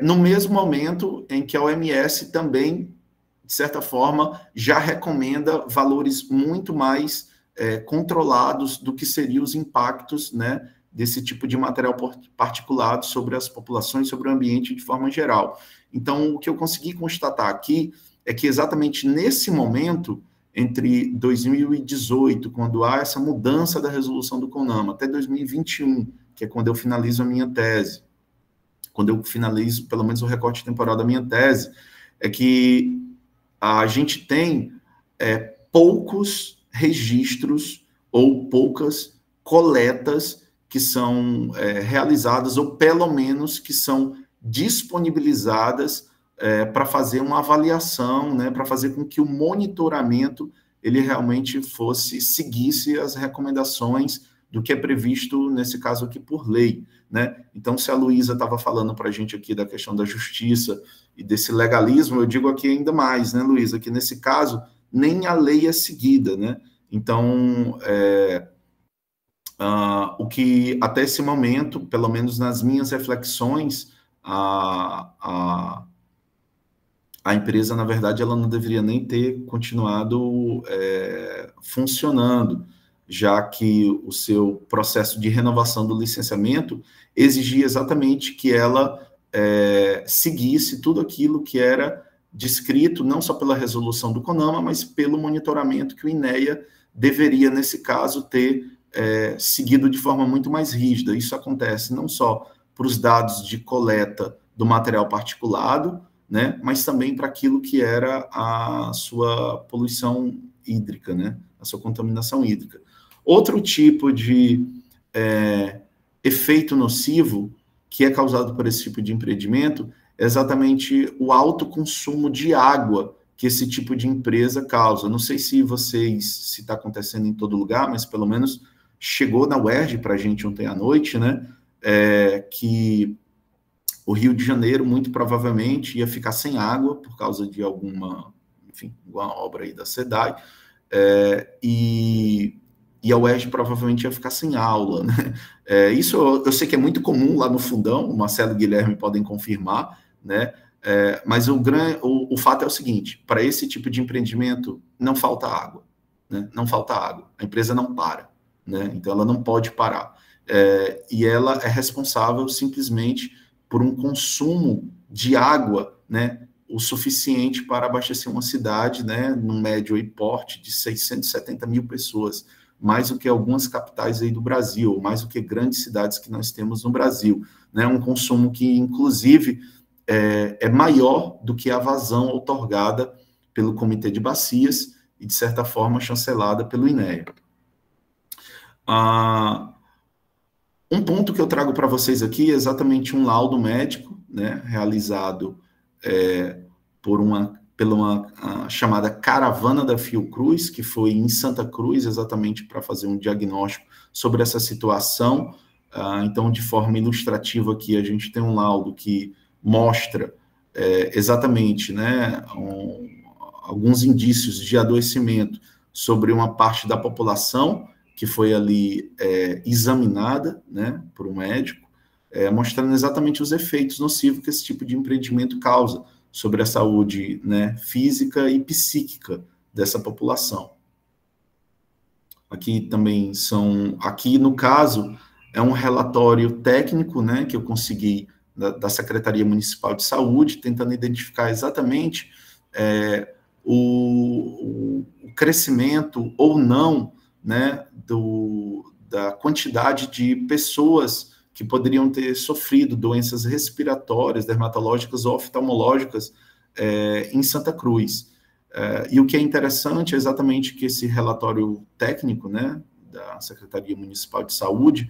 no mesmo momento em que a OMS também, de certa forma, já recomenda valores muito mais controlados do que seriam os impactos, né, desse tipo de material particulado sobre as populações, sobre o ambiente de forma geral. Então, o que eu consegui constatar aqui é que exatamente nesse momento, entre 2018, quando há essa mudança da resolução do CONAMA, até 2021, que é quando eu finalizo a minha tese, quando eu finalizo, pelo menos, o recorte temporal da minha tese, é que a gente tem poucos registros ou poucas coletas que são realizadas, ou pelo menos que são disponibilizadas para fazer uma avaliação, né, para fazer com que o monitoramento ele realmente seguisse as recomendações do que é previsto, nesse caso aqui, por lei, né? Então, se a Luísa estava falando para a gente aqui da questão da justiça e desse legalismo, eu digo aqui ainda mais, né, Luísa, que nesse caso nem a lei é seguida, né? Então, o que até esse momento, pelo menos nas minhas reflexões, a empresa, na verdade, ela não deveria nem ter continuado funcionando, já que o seu processo de renovação do licenciamento exigia exatamente que ela seguisse tudo aquilo que era descrito, não só pela resolução do CONAMA, mas pelo monitoramento que o INEA deveria, nesse caso, ter seguido de forma muito mais rígida. Isso acontece não só para os dados de coleta do material particulado, né, mas também para aquilo que era a sua poluição hídrica, né, a sua contaminação hídrica. Outro tipo de efeito nocivo que é causado por esse tipo de empreendimento é exatamente o alto consumo de água que esse tipo de empresa causa. Não sei se está acontecendo em todo lugar, mas pelo menos chegou na UERJ para a gente ontem à noite, né, que o Rio de Janeiro, muito provavelmente, ia ficar sem água por causa de alguma obra aí da SEDAI, e a UERJ provavelmente ia ficar sem aula, né? Isso eu sei que é muito comum lá no Fundão, o Marcelo e o Guilherme podem confirmar, né? Mas o fato é o seguinte: para esse tipo de empreendimento não falta água, né? Não falta água, a empresa não para, né? Então ela não pode parar, e ela é responsável simplesmente por um consumo de água, né, o suficiente para abastecer uma cidade, né, num médio porte de 670 mil pessoas, mais do que algumas capitais aí do Brasil, mais do que grandes cidades que nós temos no Brasil, né, um consumo que, inclusive, é maior do que a vazão outorgada pelo Comitê de Bacias e, de certa forma, chancelada pelo INEA. Um ponto que eu trago para vocês aqui é exatamente um laudo médico, né, realizado pela uma chamada Caravana da Fiocruz, que foi em Santa Cruz, exatamente para fazer um diagnóstico sobre essa situação. Então, de forma ilustrativa aqui, a gente tem um laudo que mostra exatamente, né, alguns indícios de adoecimento sobre uma parte da população que foi ali examinada, né, por um médico, mostrando exatamente os efeitos nocivos que esse tipo de empreendimento causa sobre a saúde, né, física e psíquica dessa população. Aqui também aqui no caso, é um relatório técnico, né, que eu consegui da Secretaria Municipal de Saúde, tentando identificar exatamente o crescimento ou não, né, da quantidade de pessoas que poderiam ter sofrido doenças respiratórias, dermatológicas ou oftalmológicas em Santa Cruz. E o que é interessante é exatamente que esse relatório técnico, né, da Secretaria Municipal de Saúde,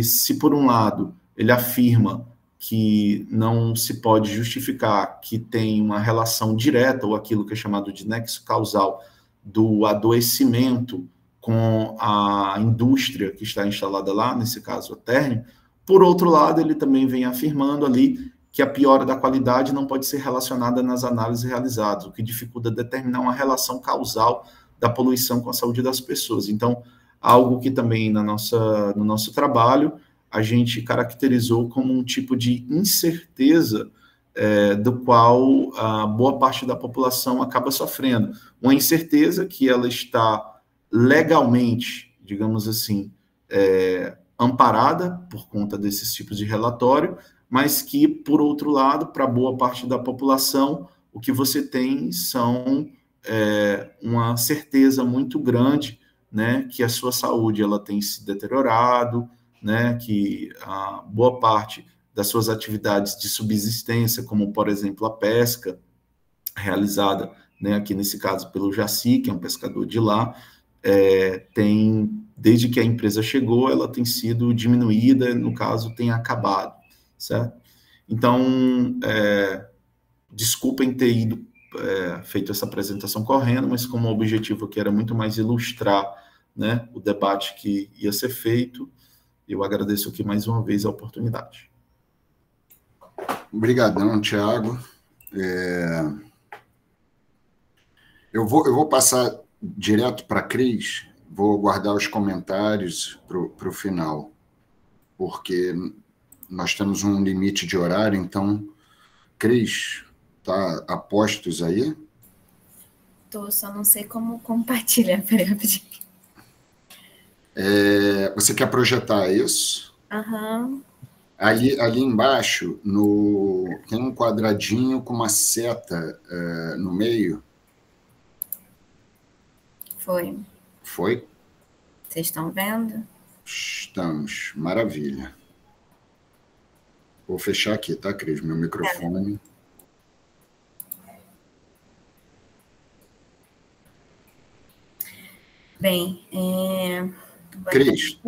se por um lado, ele afirma que não se pode justificar que tem uma relação direta, ou aquilo que é chamado de nexo causal, do adoecimento com a indústria que está instalada lá, nesse caso a Ternium. Por outro lado, ele também vem afirmando ali que a piora da qualidade não pode ser relacionada nas análises realizadas, o que dificulta determinar uma relação causal da poluição com a saúde das pessoas. Então, algo que também no nosso trabalho a gente caracterizou como um tipo de incerteza do qual a boa parte da população acaba sofrendo. Uma incerteza que ela está legalmente, digamos assim, amparada por conta desses tipos de relatório, mas que, por outro lado, para boa parte da população, o que você tem são uma certeza muito grande, né, que a sua saúde ela tem se deteriorado, né, que a boa parte das suas atividades de subsistência, como, por exemplo, a pesca, realizada, né, aqui nesse caso pelo Jaci, que é um pescador de lá, tem, desde que a empresa chegou, ela tem sido diminuída, no caso, tem acabado, certo? Então, desculpem ter ido feito essa apresentação correndo, mas como o objetivo aqui era muito mais ilustrar, né, o debate que ia ser feito, eu agradeço aqui mais uma vez a oportunidade. Obrigadão, Tiago. Eu vou passar direto para a Cris, vou guardar os comentários para o final, porque nós temos um limite de horário, então, Cris, tá a postos aí? Tô, só não sei como compartilhar, peraí, rapidinho. Você quer projetar isso? Aham. Ali embaixo, tem um quadradinho com uma seta no meio. Foi. Foi? Vocês estão vendo? Estamos. Maravilha. Vou fechar aqui, tá, Cris? Meu microfone. Bem, Cris,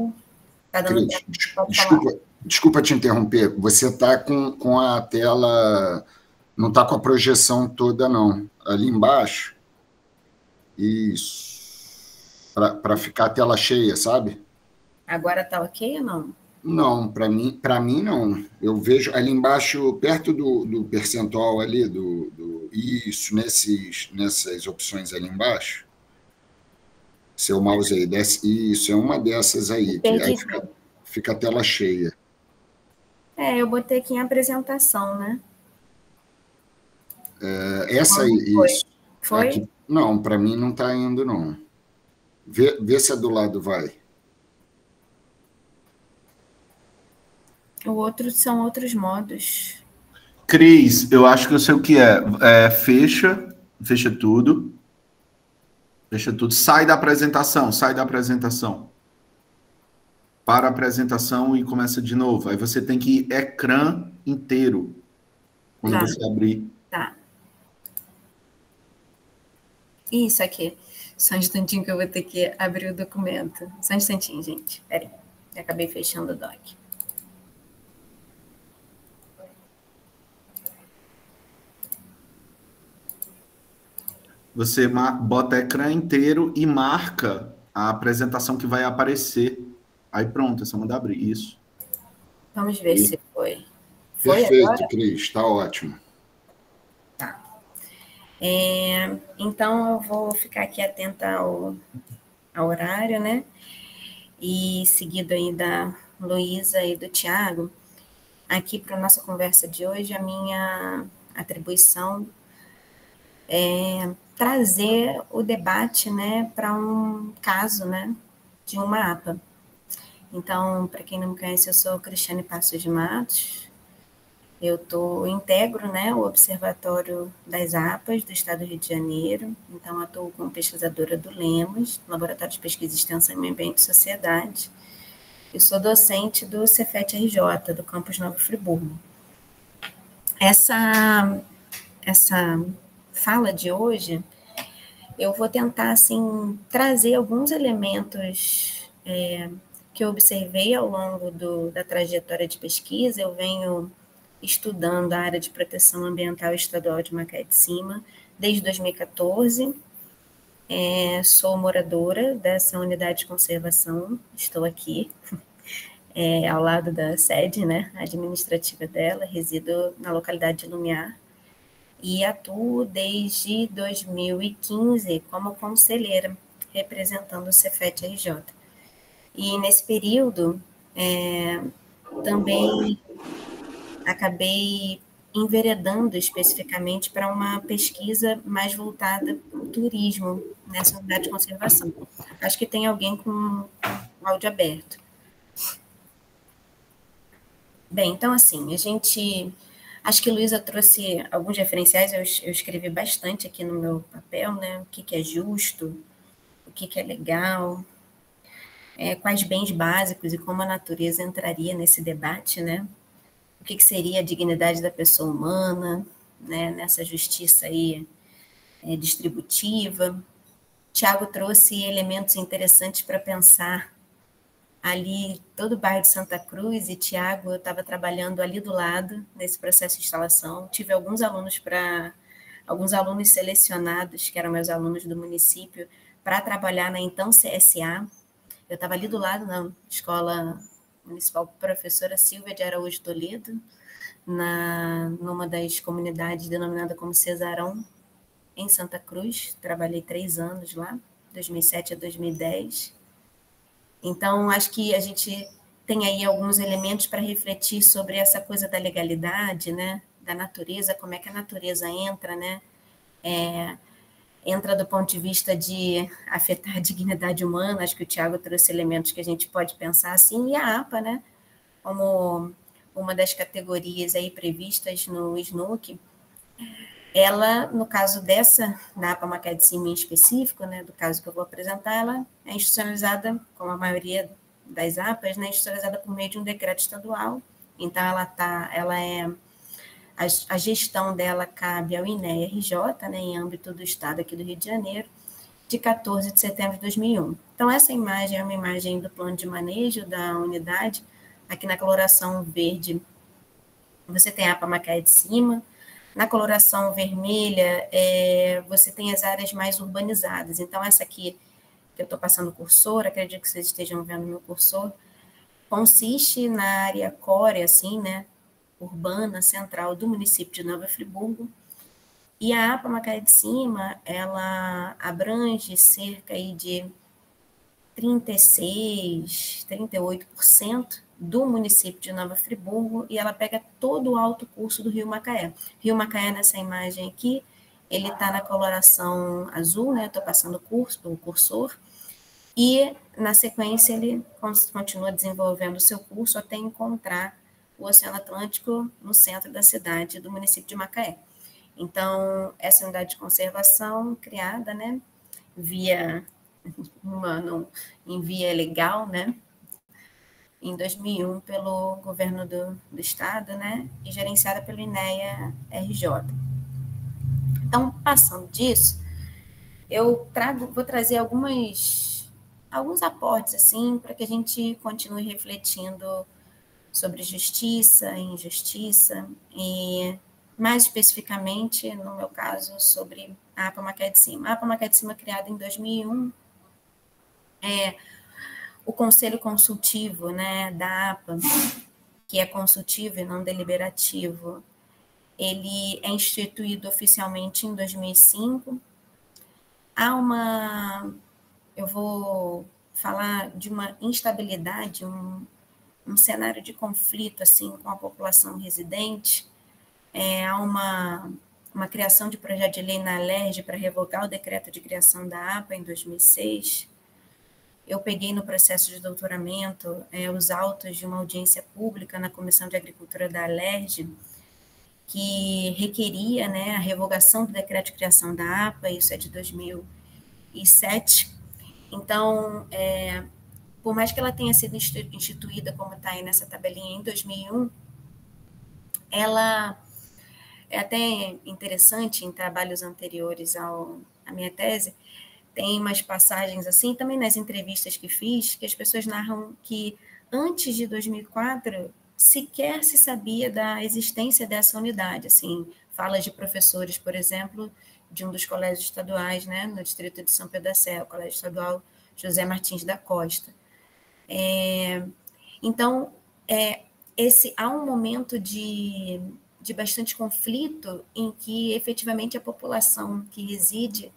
tá dando Cris, tempo. desculpa te interromper. Você está com a tela... Não está com a projeção toda, não. Ali embaixo. Isso. Para ficar a tela cheia, sabe? Agora tá ok ou não? Não, para mim não. Eu vejo ali embaixo, perto do percentual ali, isso, nessas opções ali embaixo. Seu mouse aí, desce, isso, é uma dessas aí, que aí fica a tela cheia. Eu botei aqui em apresentação, né? Essa aí, isso. Foi? Aqui, não, para mim não está indo, não. Vê se é do lado vai. O outro são outros modos. Cris, eu acho que eu sei o que é. Fecha tudo. Fecha tudo. Sai da apresentação. Para a apresentação e começa de novo. Aí você tem que ir ecrã inteiro. Quando você abrir. Tá. Isso aqui. Só um instantinho que eu vou ter que abrir o documento. Só um instantinho, gente. Peraí. Eu acabei fechando o doc. Você bota ecrã inteiro e marca a apresentação que vai aparecer. Aí pronto, é só mandar abrir. Isso. Vamos ver se foi. Perfeito, agora? Cris, está ótimo. Tá. Então, eu vou ficar aqui atenta ao horário, né? E seguido aí da Luísa e do Tiago, aqui para a nossa conversa de hoje, a minha atribuição é trazer o debate, né, para um caso, né, de uma APA. Então, para quem não me conhece, eu sou Cristiane Passos de Matos. Eu integro, né, o Observatório das APAs do Estado do Rio de Janeiro. Então, atuo como pesquisadora do Lemos, Laboratório de Pesquisa e Extensão em Meio Ambiente e Sociedade. Eu sou docente do Cefet-RJ, do Campus Novo Friburgo. Essa fala de hoje, eu vou tentar, assim, trazer alguns elementos que eu observei ao longo da trajetória de pesquisa. Eu venho estudando a área de proteção ambiental estadual de Macaé de Cima desde 2014. Sou moradora dessa unidade de conservação, estou aqui ao lado da sede, né, administrativa dela, resido na localidade de Lumiar e atuo desde 2015 como conselheira, representando o Cefet-RJ. E nesse período, também acabei enveredando especificamente para uma pesquisa mais voltada para o turismo nessa unidade de conservação. Acho que tem alguém com o áudio aberto. Bem, então, assim, acho que a Luísa trouxe alguns referenciais, eu escrevi bastante aqui no meu papel, né? O que é justo, o que é legal, quais bens básicos e como a natureza entraria nesse debate, né? O que seria a dignidade da pessoa humana, né? Nessa justiça aí distributiva. Tiago trouxe elementos interessantes para pensar ali todo o bairro de Santa Cruz, e Tiago, eu estava trabalhando ali do lado nesse processo de instalação. Tive alguns alunos selecionados, que eram meus alunos do município, para trabalhar na então CSA. Eu estava ali do lado na Escola Municipal Professora Silvia de Araújo Toledo, numa das comunidades denominada como Cesarão, em Santa Cruz. Trabalhei 3 anos lá, 2007 a 2010. Então, acho que a gente tem aí alguns elementos para refletir sobre essa coisa da legalidade, né? Da natureza, como é que a natureza entra, né? Entra do ponto de vista de afetar a dignidade humana. Acho que o Tiago trouxe elementos que a gente pode pensar assim, e a APA, né? Como uma das categorias aí previstas no SNUC, ela, no caso da APA Macaé de Cima em específico, né, do caso que eu vou apresentar, ela é institucionalizada, como a maioria das APAs, né, institucionalizada por meio de um decreto estadual. Então, a gestão dela cabe ao INEA-RJ, né, em âmbito do Estado aqui do Rio de Janeiro, de 14 de setembro de 2001. Então, essa imagem é uma imagem do plano de manejo da unidade. Aqui na coloração verde, você tem a APA Macaé de Cima. Na coloração vermelha, você tem as áreas mais urbanizadas. Então, essa aqui, que eu estou passando o cursor, acredito que vocês estejam vendo o meu cursor, consiste na área core, assim, né, urbana, central do município de Nova Friburgo. E a APA Macaé de Cima, ela abrange cerca aí de 36%, 38% do município de Nova Friburgo, e ela pega todo o alto curso do Rio Macaé. Rio Macaé, nessa imagem aqui, ele está na coloração azul, né? Estou passando o cursor, e na sequência ele continua desenvolvendo o seu curso até encontrar o Oceano Atlântico no centro da cidade do município de Macaé. Então, essa unidade de conservação criada, né, em via legal, né, em 2001 pelo governo do estado, né, e gerenciada pelo INEA-RJ. Então, passando disso, eu vou trazer alguns aportes, assim, para que a gente continue refletindo sobre justiça, injustiça, e mais especificamente, no meu caso, sobre a APA Macaé de Cima. A APA Macaé de Cima, criada em 2001, o Conselho Consultivo, né, da APA, que é consultivo e não deliberativo, ele é instituído oficialmente em 2005. Eu vou falar de uma instabilidade, um cenário de conflito, assim, com a população residente. Há uma criação de projeto de lei na LERJ para revogar o decreto de criação da APA em 2006. Eu peguei no processo de doutoramento os autos de uma audiência pública na Comissão de Agricultura da LERJ, que requeria, né, a revogação do decreto de criação da APA, isso é de 2007. Então, por mais que ela tenha sido instituída, como está aí nessa tabelinha, em 2001, ela é até interessante, em trabalhos anteriores à minha tese, tem umas passagens assim, também nas entrevistas que fiz, que as pessoas narram que antes de 2004 sequer se sabia da existência dessa unidade, assim, falas de professores, por exemplo, de um dos colégios estaduais, né, no distrito de São Pedro da Serra, o Colégio Estadual José Martins da Costa. Então, há um momento de bastante conflito em que, efetivamente, a população que reside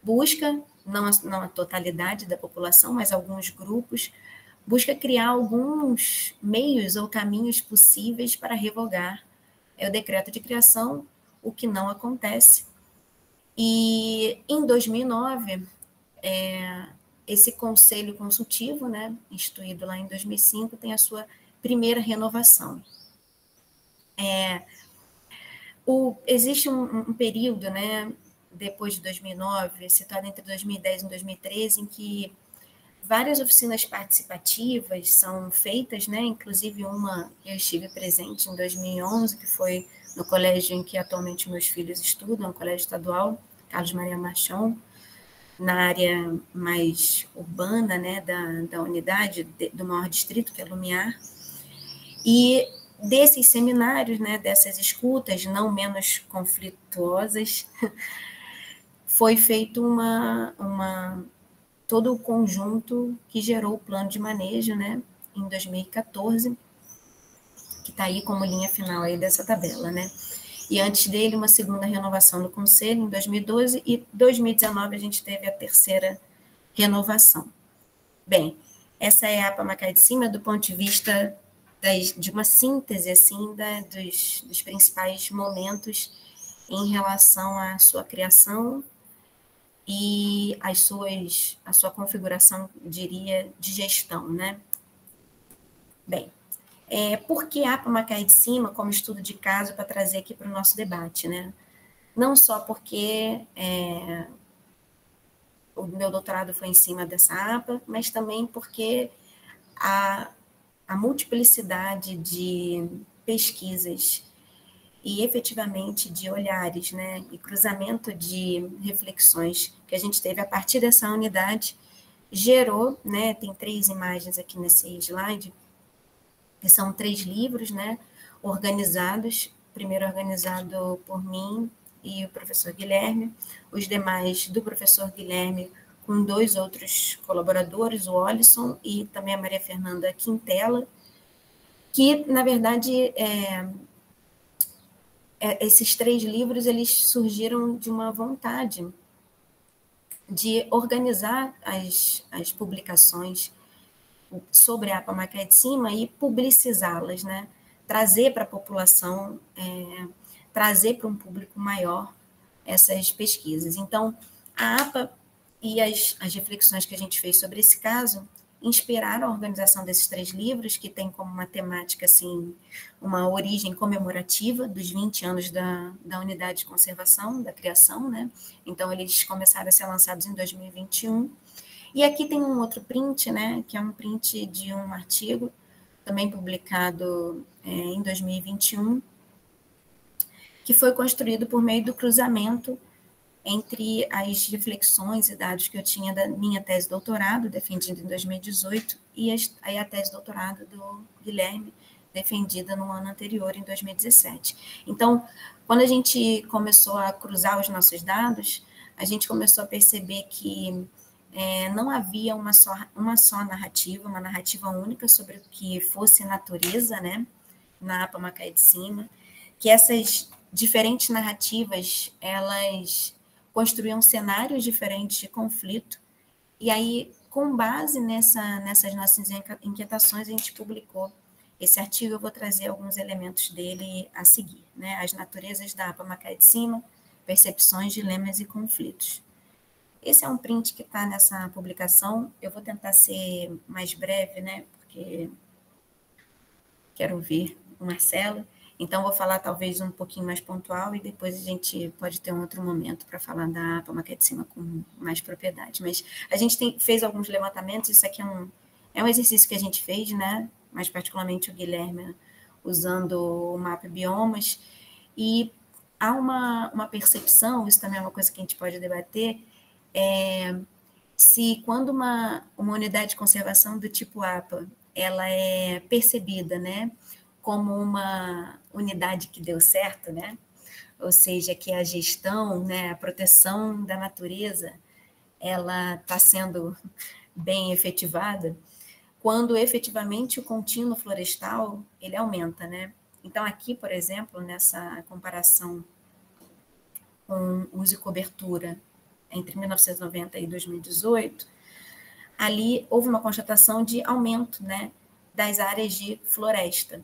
busca, não a totalidade da população, mas alguns grupos, busca criar alguns meios ou caminhos possíveis para revogar o decreto de criação, o que não acontece. E, em 2009, esse conselho consultivo, né, instituído lá em 2005, tem a sua primeira renovação. Existe um período, né, depois de 2009, situado entre 2010 e 2013, em que várias oficinas participativas são feitas, né, inclusive uma eu estive presente em 2011, que foi no colégio em que atualmente meus filhos estudam, o Colégio Estadual Carlos Maria Machon, na área mais urbana, né, da unidade do maior distrito, que é Lumiar. E desses seminários, né, dessas escutas não menos conflituosas, foi feito todo o conjunto que gerou o plano de manejo, né, em 2014, que está aí como linha final aí dessa tabela, né? E antes dele, uma segunda renovação do Conselho, em 2012, e em 2019 a gente teve a terceira renovação. Bem, essa é a APA Macaé de Cima do ponto de vista de uma síntese, assim, dos principais momentos em relação à sua criação e a sua configuração, diria, de gestão, né? Bem, por que a APA Macaé de Cima como estudo de caso para trazer aqui para o nosso debate, né? Não só porque o meu doutorado foi em cima dessa APA, mas também porque a multiplicidade de pesquisas e efetivamente de olhares, né, e cruzamento de reflexões que a gente teve a partir dessa unidade gerou, né, tem 3 imagens aqui nesse slide, que são 3 livros, né, organizados, primeiro organizado por mim e o professor Guilherme, os demais do professor Guilherme com 2 outros colaboradores, o Olisson e também a Maria Fernanda Quintela, que, na verdade, esses 3 livros, eles surgiram de uma vontade de organizar as publicações sobre a APA Macaé de Cima e publicizá-las, né? Trazer para a população, trazer para um público maior essas pesquisas. Então, a APA e as reflexões que a gente fez sobre esse caso inspiraram a organização desses 3 livros, que tem como uma temática, assim, uma origem comemorativa dos 20 anos da unidade de conservação, da criação, né? Então, eles começaram a ser lançados em 2021. E aqui tem um outro print, né, que é um print de um artigo, também publicado em 2021, que foi construído por meio do cruzamento entre as reflexões e dados que eu tinha da minha tese de doutorado, defendida em 2018, e a tese de doutorado do Guilherme, defendida no ano anterior, em 2017. Então, quando a gente começou a cruzar os nossos dados, a gente começou a perceber que não havia uma só narrativa, uma narrativa única sobre o que fosse natureza, né, na APA Macaé de Cima, que essas diferentes narrativas, elas construíam cenários diferentes de conflito, e aí, com base nessas nossas inquietações, a gente publicou esse artigo. Eu vou trazer alguns elementos dele a seguir, né? As naturezas da APA Macaé de Cima, percepções, dilemas e conflitos. Esse é um print que está nessa publicação. Eu vou tentar ser mais breve, né? Porque quero ouvir o Marcelo. Então, vou falar talvez um pouquinho mais pontual e depois a gente pode ter um outro momento para falar da APA Macaé de Cima com mais propriedade. Mas a gente fez alguns levantamentos, isso aqui é um exercício que a gente fez, né? Mais particularmente o Guilherme, usando o mapa biomas, e há uma percepção, isso também é uma coisa que a gente pode debater, se quando uma unidade de conservação do tipo APA, ela é percebida, né, como uma unidade que deu certo, né? Ou seja, que a gestão, né, a proteção da natureza, ela está sendo bem efetivada, quando efetivamente o contínuo florestal, ele aumenta, né? Então, aqui, por exemplo, nessa comparação com uso e cobertura entre 1990 e 2018, ali houve uma constatação de aumento, né, das áreas de floresta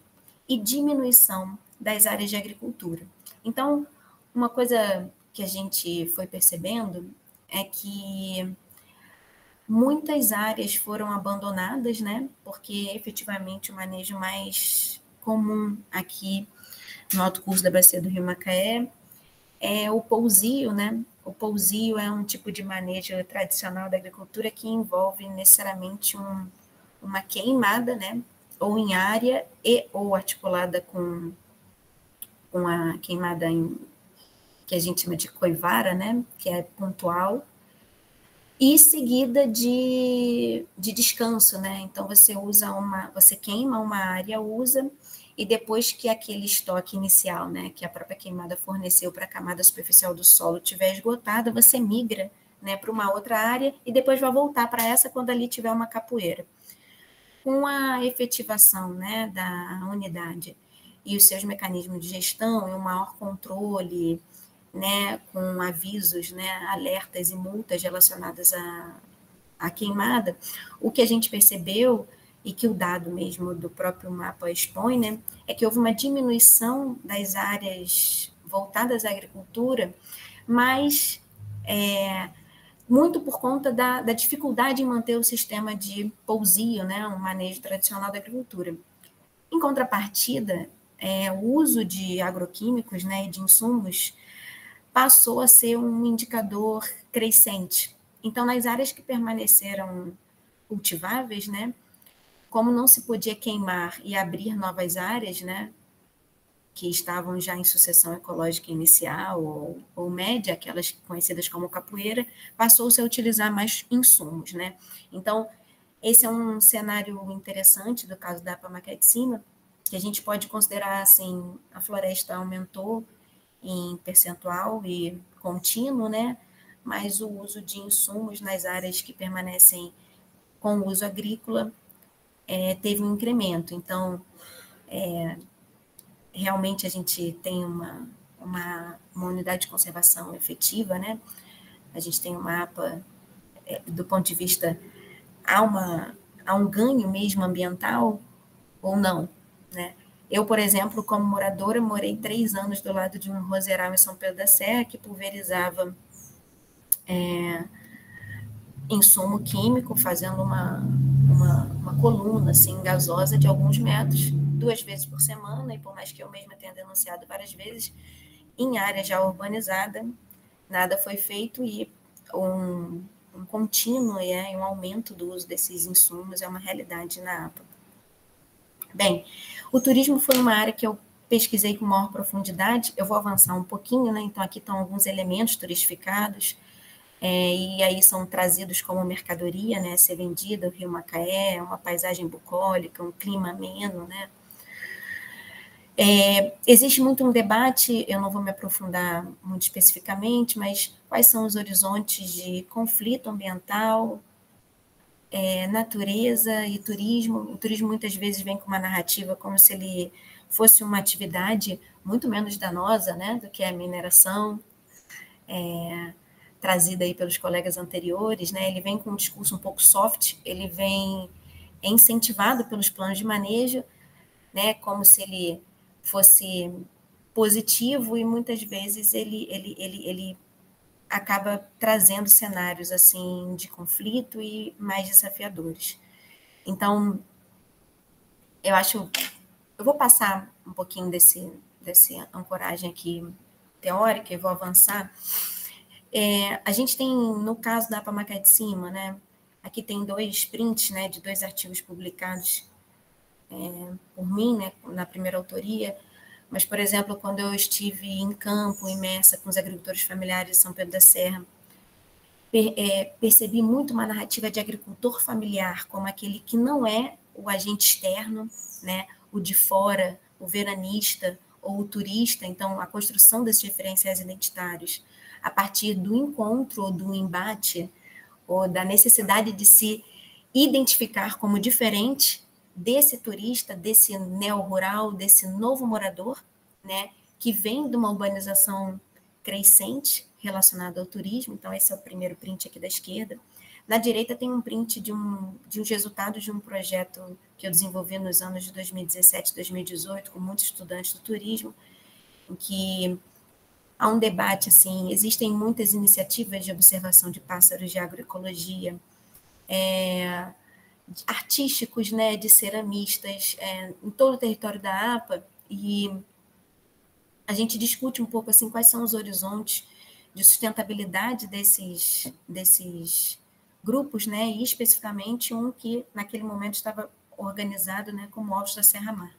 e diminuição das áreas de agricultura. Então, uma coisa que a gente foi percebendo é que Muitas áreas foram abandonadas, né? Porque efetivamente o manejo mais comum aqui no alto curso da bacia do Rio Macaé é o pousio, né? O pousio é um tipo de manejo tradicional da agricultura que envolve necessariamente uma queimada, né? Ou em área ou articulada com a queimada que a gente chama de coivara, né? Que é pontual, e seguida de descanso, né? Então você queima uma área, usa, e depois que aquele estoque inicial, né, que a própria queimada forneceu para a camada superficial do solo tiver esgotada, você migra, né, para uma outra área e depois vai voltar para essa quando ali tiver uma capoeira. Com a efetivação, né, da unidade e os seus mecanismos de gestão e um maior controle, né, com avisos, né, alertas e multas relacionadas à queimada, o que a gente percebeu, e que o dado mesmo do próprio mapa expõe, né, é que houve uma diminuição das áreas voltadas à agricultura, mas muito por conta da dificuldade em manter o sistema de pousio, né, um manejo tradicional da agricultura. Em contrapartida, o uso de agroquímicos, né, e de insumos passou a ser um indicador crescente. Então, nas áreas que permaneceram cultiváveis, né, como não se podia queimar e abrir novas áreas, né, que estavam já em sucessão ecológica inicial ou média, aquelas conhecidas como capoeira, passou-se a utilizar mais insumos, né? Então, esse é um cenário interessante do caso da APA Macaé de Cima, que a gente pode considerar, assim, a floresta aumentou em percentual e contínuo, né? Mas o uso de insumos nas áreas que permanecem com uso agrícola teve um incremento. Então, realmente a gente tem uma unidade de conservação efetiva, né? A gente tem uma APA, do ponto de vista, há um ganho mesmo ambiental ou não, né? Eu, por exemplo, como moradora, morei 3 anos do lado de um roseral em São Pedro da Serra, que pulverizava insumo químico, fazendo uma coluna assim, gasosa de alguns metros, 2 vezes por semana, e por mais que eu mesma tenha denunciado várias vezes, em área já urbanizada, nada foi feito, e um contínuo e um aumento do uso desses insumos é uma realidade na APA. Bem, o turismo foi uma área que eu pesquisei com maior profundidade. Eu vou avançar um pouquinho, né? Então, aqui estão alguns elementos turistificados, e aí são trazidos como mercadoria, né? Ser vendida, o Rio Macaé, uma paisagem bucólica, um clima ameno, né? Existe muito um debate, eu não vou me aprofundar muito especificamente, mas quais são os horizontes de conflito ambiental, natureza e turismo. O turismo muitas vezes vem com uma narrativa como se ele fosse uma atividade muito menos danosa, né, do que a mineração, trazida aí pelos colegas anteriores, né? Ele vem com um discurso um pouco soft, ele vem incentivado pelos planos de manejo, né, como se ele fosse positivo, e muitas vezes ele acaba trazendo cenários assim de conflito e mais desafiadores. Então, eu vou passar um pouquinho desse ancoragem aqui teórica e vou avançar. A gente tem, no caso da APA Macaé de Cima, né, aqui tem 2 prints, né, de 2 artigos publicados por mim, né, na primeira autoria, mas, por exemplo, quando eu estive em campo, imersa com os agricultores familiares de São Pedro da Serra, percebi muito uma narrativa de agricultor familiar, como aquele que não é o agente externo, né, o de fora, o veranista ou o turista. Então, a construção desses referenciais identitários, a partir do encontro ou do embate, ou da necessidade de se identificar como diferente desse turista, desse neo-rural, desse novo morador, né, que vem de uma urbanização crescente relacionada ao turismo. Então, esse é o primeiro print aqui da esquerda. Na direita tem um print de uns resultados de um projeto que eu desenvolvi nos anos de 2017 e 2018, com muitos estudantes do turismo, em que há um debate, assim, existem muitas iniciativas de observação de pássaros de agroecologia, artísticos, né, de ceramistas em todo o território da APA, e a gente discute um pouco assim quais são os horizontes de sustentabilidade desses grupos, né, e especificamente um que naquele momento estava organizado, né, como Ovos da Serra Mar.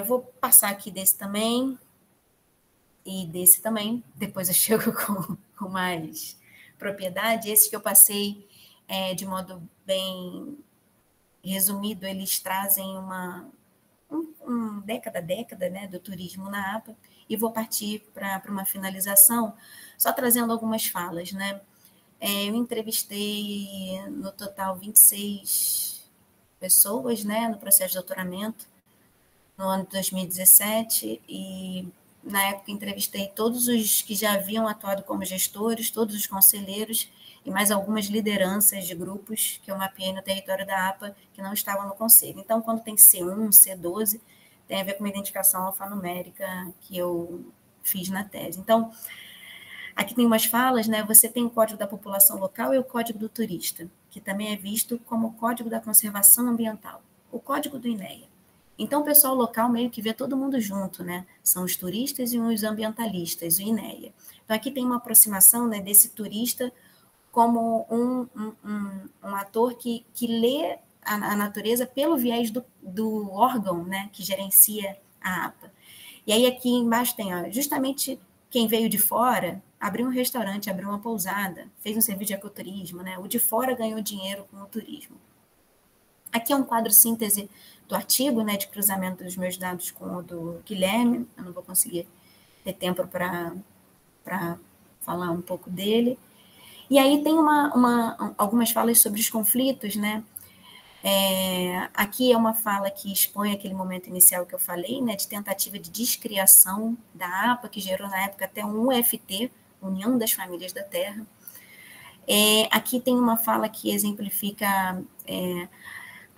Vou passar aqui desse também e desse também, depois eu chego com mais propriedade. Esse que eu passei de modo bem resumido, eles trazem um década, né, do turismo na APA, e vou partir para uma finalização, só trazendo algumas falas, né? Eu entrevistei, no total, 26 pessoas, né, no processo de doutoramento, no ano de 2017, e na época entrevistei todos os que já haviam atuado como gestores, todos os conselheiros e mais algumas lideranças de grupos que eu mapeei no território da APA que não estavam no conselho. Então, quando tem C1, C12, tem a ver com uma identificação alfanumérica que eu fiz na tese. Então, aqui tem umas falas, né? Você tem o Código da População Local e o Código do Turista, que também é visto como o Código da Conservação Ambiental, o Código do INEA. Então, o pessoal local meio que vê todo mundo junto, né? São os turistas e os ambientalistas, o INEA. Então, aqui tem uma aproximação, né, desse turista como um ator que lê a natureza pelo viés do órgão, né, que gerencia a APA. E aí aqui embaixo tem, justamente quem veio de fora abriu um restaurante, abriu uma pousada, fez um serviço de ecoturismo, né? O de fora ganhou dinheiro com o turismo. Aqui é um quadro síntese do artigo, né, de cruzamento dos meus dados com o do Guilherme. Eu não vou conseguir ter tempo para falar um pouco dele. E aí tem algumas falas sobre os conflitos, né? Aqui é uma fala que expõe aquele momento inicial que eu falei, né, de tentativa de descriação da APA, que gerou na época até um UFT, União das Famílias da Terra. Aqui tem uma fala que exemplifica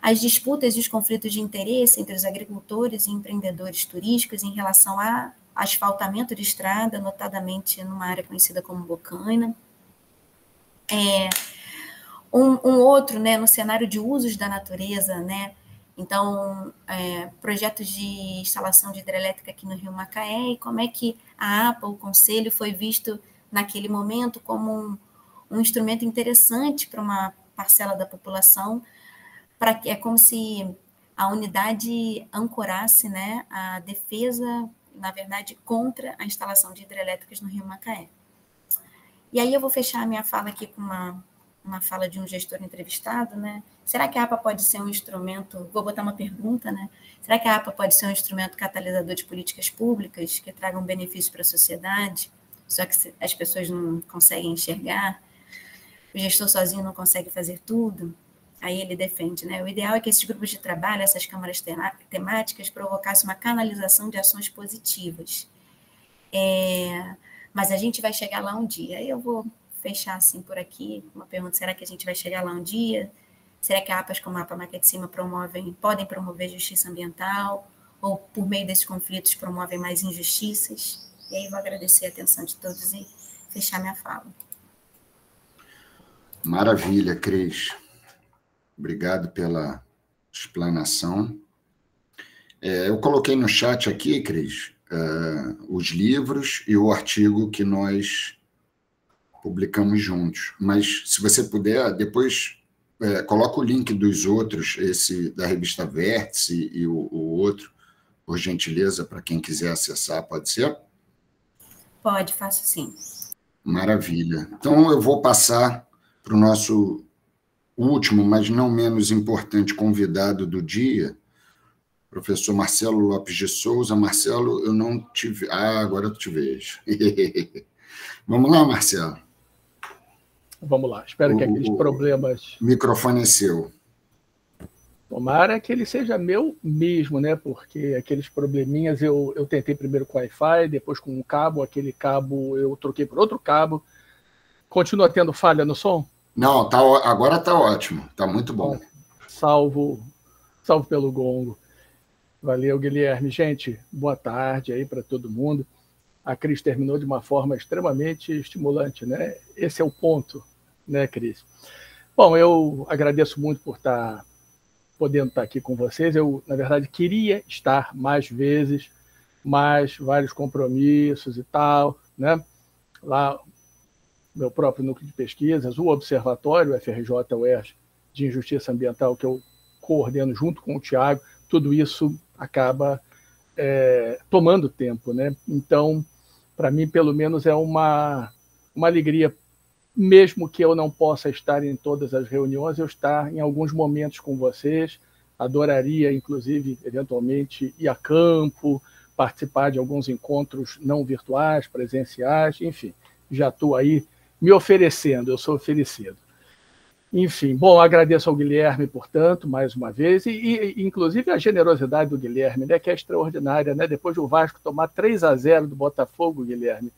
as disputas e os conflitos de interesse entre os agricultores e empreendedores turísticos em relação a asfaltamento de estrada, notadamente numa área conhecida como Bocaina. Um outro, né, no cenário de usos da natureza, né? Então, projetos de instalação de hidrelétrica aqui no Rio Macaé, e como é que a APA, o Conselho, foi visto naquele momento como um instrumento interessante para uma parcela da população, é como se a unidade ancorasse, né, a defesa, na verdade, contra a instalação de hidrelétricas no Rio Macaé. E aí eu vou fechar a minha fala aqui com uma fala de um gestor entrevistado, né? Será que a APA pode ser um instrumento, vou botar uma pergunta, né? Será que a APA pode ser um instrumento catalisador de políticas públicas que tragam benefício para a sociedade, só que as pessoas não conseguem enxergar? O gestor sozinho não consegue fazer tudo? Aí ele defende, né? O ideal é que esses grupos de trabalho, essas câmaras temáticas, provocassem uma canalização de ações positivas. Mas a gente vai chegar lá um dia. Aí eu vou fechar assim por aqui, uma pergunta: será que a gente vai chegar lá um dia? Será que APAs como a APA Maquete de Cima podem promover justiça ambiental? Ou por meio desses conflitos promovem mais injustiças? E aí vou agradecer a atenção de todos e fechar minha fala. Maravilha, Cris. Obrigado pela explanação. Eu coloquei no chat aqui, Cris, os livros e o artigo que nós publicamos juntos. Mas, se você puder, depois coloca o link dos outros, esse da revista Vértice e o outro, por gentileza, para quem quiser acessar, pode ser? Pode, faço sim. Maravilha. Então, eu vou passar para o nosso último, mas não menos importante convidado do dia, professor Marcelo Lopes de Souza. Marcelo, eu não te vi. Agora eu te vejo. Vamos lá, Marcelo. Vamos lá. Espero que aqueles problemas... O microfone é seu. Tomara que ele seja meu mesmo, né? Porque aqueles probleminhas eu tentei primeiro com Wi-Fi, depois com um cabo. Aquele cabo eu troquei por outro cabo. Continua tendo falha no som? Não, agora está ótimo. Está muito bom. Salvo pelo gongo. Valeu, Guilherme. Gente, boa tarde aí para todo mundo. A Cris terminou de uma forma extremamente estimulante, né? Esse é o ponto, né, Cris? Bom, eu agradeço muito por estar podendo estar aqui com vocês. Eu, na verdade, queria estar mais vezes, mas vários compromissos e tal, né? Lá, meu próprio núcleo de pesquisas, o Observatório, o FRJ-UERJ, de Injustiça Ambiental, que eu coordeno junto com o Tiago, tudo isso acaba tomando tempo, né? Então, para mim, pelo menos, é uma alegria, mesmo que eu não possa estar em todas as reuniões, eu estar em alguns momentos com vocês. Adoraria, inclusive, eventualmente, ir a campo, participar de alguns encontros não virtuais, presenciais, enfim, já estou aí me oferecendo, eu sou oferecido. Enfim, bom, agradeço ao Guilherme, portanto, mais uma vez, e inclusive a generosidade do Guilherme, né, que é extraordinária, né? Depois do Vasco tomar 3-0 do Botafogo, Guilherme,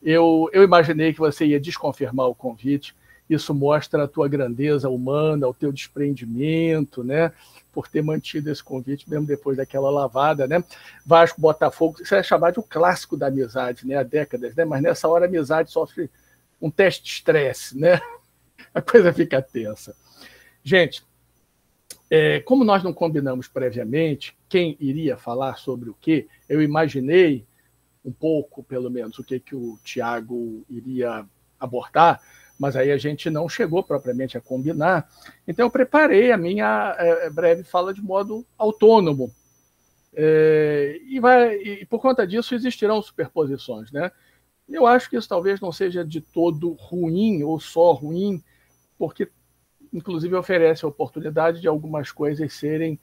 eu imaginei que você ia desconfirmar o convite. Isso mostra a tua grandeza humana, o teu desprendimento, né, por ter mantido esse convite, mesmo depois daquela lavada, né? Vasco, Botafogo, isso é chamado de um clássico da amizade, né, há décadas, né? Mas nessa hora a amizade sofre um teste de estresse, né? A coisa fica tensa. Gente, como nós não combinamos previamente quem iria falar sobre o quê, eu imaginei um pouco, pelo menos, o que o Tiago iria abordar, mas aí a gente não chegou propriamente a combinar. Então, eu preparei a minha breve fala de modo autônomo. E por conta disso, existirão superposições, né? Eu acho que isso talvez não seja de todo ruim ou só ruim, porque, inclusive, oferece a oportunidade de algumas coisas serem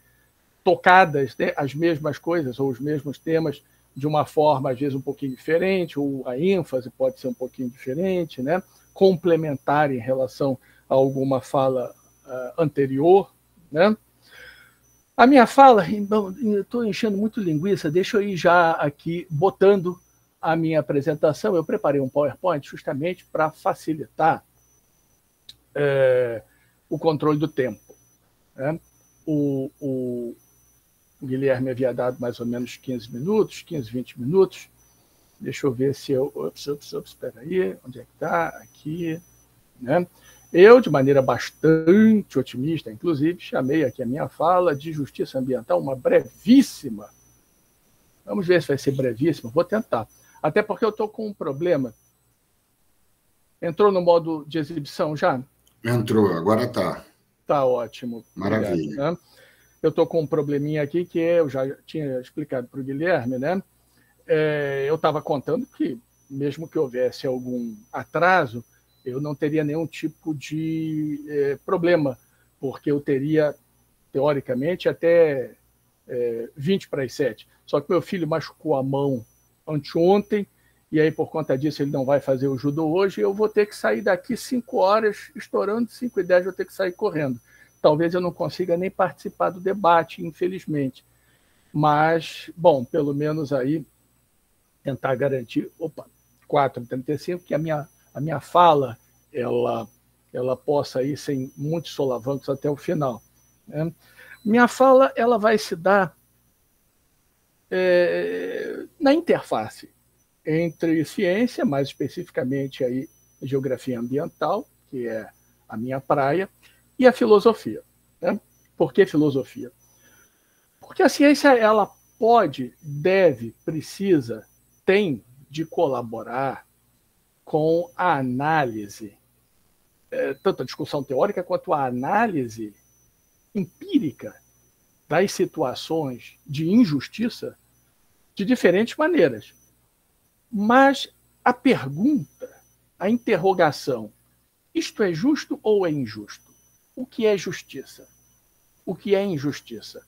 tocadas, né? As mesmas coisas ou os mesmos temas de uma forma, às vezes, um pouquinho diferente, ou a ênfase pode ser um pouquinho diferente, né? Complementar em relação a alguma fala anterior, né? A minha fala, estou enchendo muito linguiça, deixa eu ir já aqui botando a minha apresentação. Eu preparei um PowerPoint justamente para facilitar o controle do tempo, né? O Guilherme havia dado mais ou menos 15 minutos, 15, 20 minutos. Deixa eu ver se eu... espera aí, onde é que está? Aqui, né? Eu, de maneira bastante otimista, inclusive, chamei aqui a minha fala de justiça ambiental uma brevíssima. Vamos ver se vai ser brevíssima, vou tentar. Até porque eu estou com um problema. Entrou no modo de exibição já? Entrou, agora está. Está ótimo. Maravilha. Obrigado, né? Eu estou com um probleminha aqui que eu já tinha explicado para o Guilherme, né? Eu estava contando que, mesmo que houvesse algum atraso, eu não teria nenhum tipo de problema, porque eu teria, teoricamente, até 20 para as 7. Só que meu filho machucou a mão anteontem, e aí, por conta disso, ele não vai fazer o judô hoje, e eu vou ter que sair daqui 5 horas, estourando 5h10, vou ter que sair correndo. Talvez eu não consiga nem participar do debate, infelizmente. Mas, bom, pelo menos aí tentar garantir, 4h35, que a minha fala ela possa ir sem muitos solavancos até o final, né? Minha fala ela vai se dar na interface entre ciência, mais especificamente aí geografia ambiental, que é a minha praia, e a filosofia, né? Por que filosofia? Porque a ciência ela pode, deve, precisa, tem de colaborar com a análise, tanto a discussão teórica quanto a análise empírica das situações de injustiça de diferentes maneiras. Mas a pergunta, a interrogação, isto é justo ou é injusto? O que é justiça? O que é injustiça?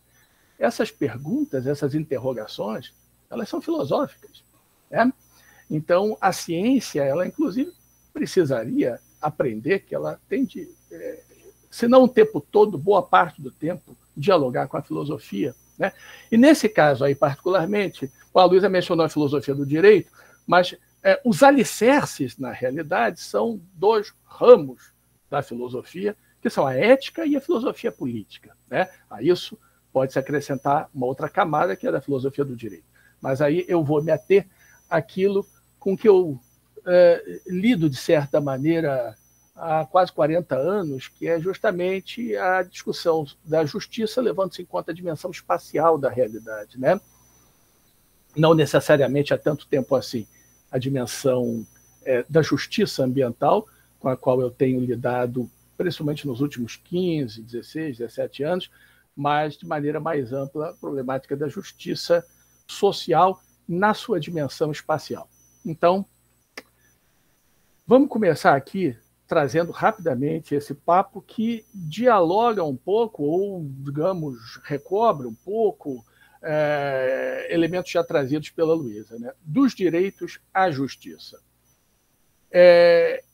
Essas perguntas, essas interrogações, elas são filosóficas, né? Então, a ciência, ela, inclusive, precisaria aprender que ela tem de, se não o tempo todo, boa parte do tempo, dialogar com a filosofia, né? E nesse caso aí, particularmente, a Luísa mencionou a filosofia do direito, mas os alicerces, na realidade, são 2 ramos da filosofia, que são a ética e a filosofia política, né? A isso pode-se acrescentar uma outra camada, que é da filosofia do direito. Mas aí eu vou me ater àquilo com que eu lido, de certa maneira, há quase 40 anos, que é justamente a discussão da justiça, levando-se em conta a dimensão espacial da realidade, né? Não necessariamente há tanto tempo assim, a dimensão da justiça ambiental, com a qual eu tenho lidado, principalmente nos últimos 15, 16, 17 anos, mas de maneira mais ampla, a problemática da justiça social na sua dimensão espacial. Então, vamos começar aqui trazendo rapidamente esse papo que dialoga um pouco, ou, digamos, recobre um pouco elementos já trazidos pela Luísa, né? Dos direitos à justiça.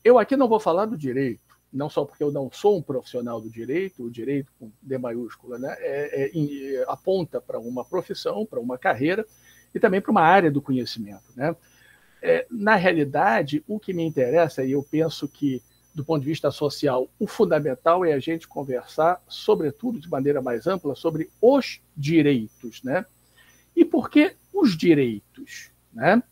Eu aqui não vou falar do direito, não só porque eu não sou um profissional do direito, o direito com D maiúscula, né? Aponta para uma profissão, para uma carreira e também para uma área do conhecimento, né? Na realidade, o que me interessa, e eu penso que, do ponto de vista social, o fundamental é a gente conversar, sobretudo de maneira mais ampla, sobre os direitos, né? E por que os direitos, né?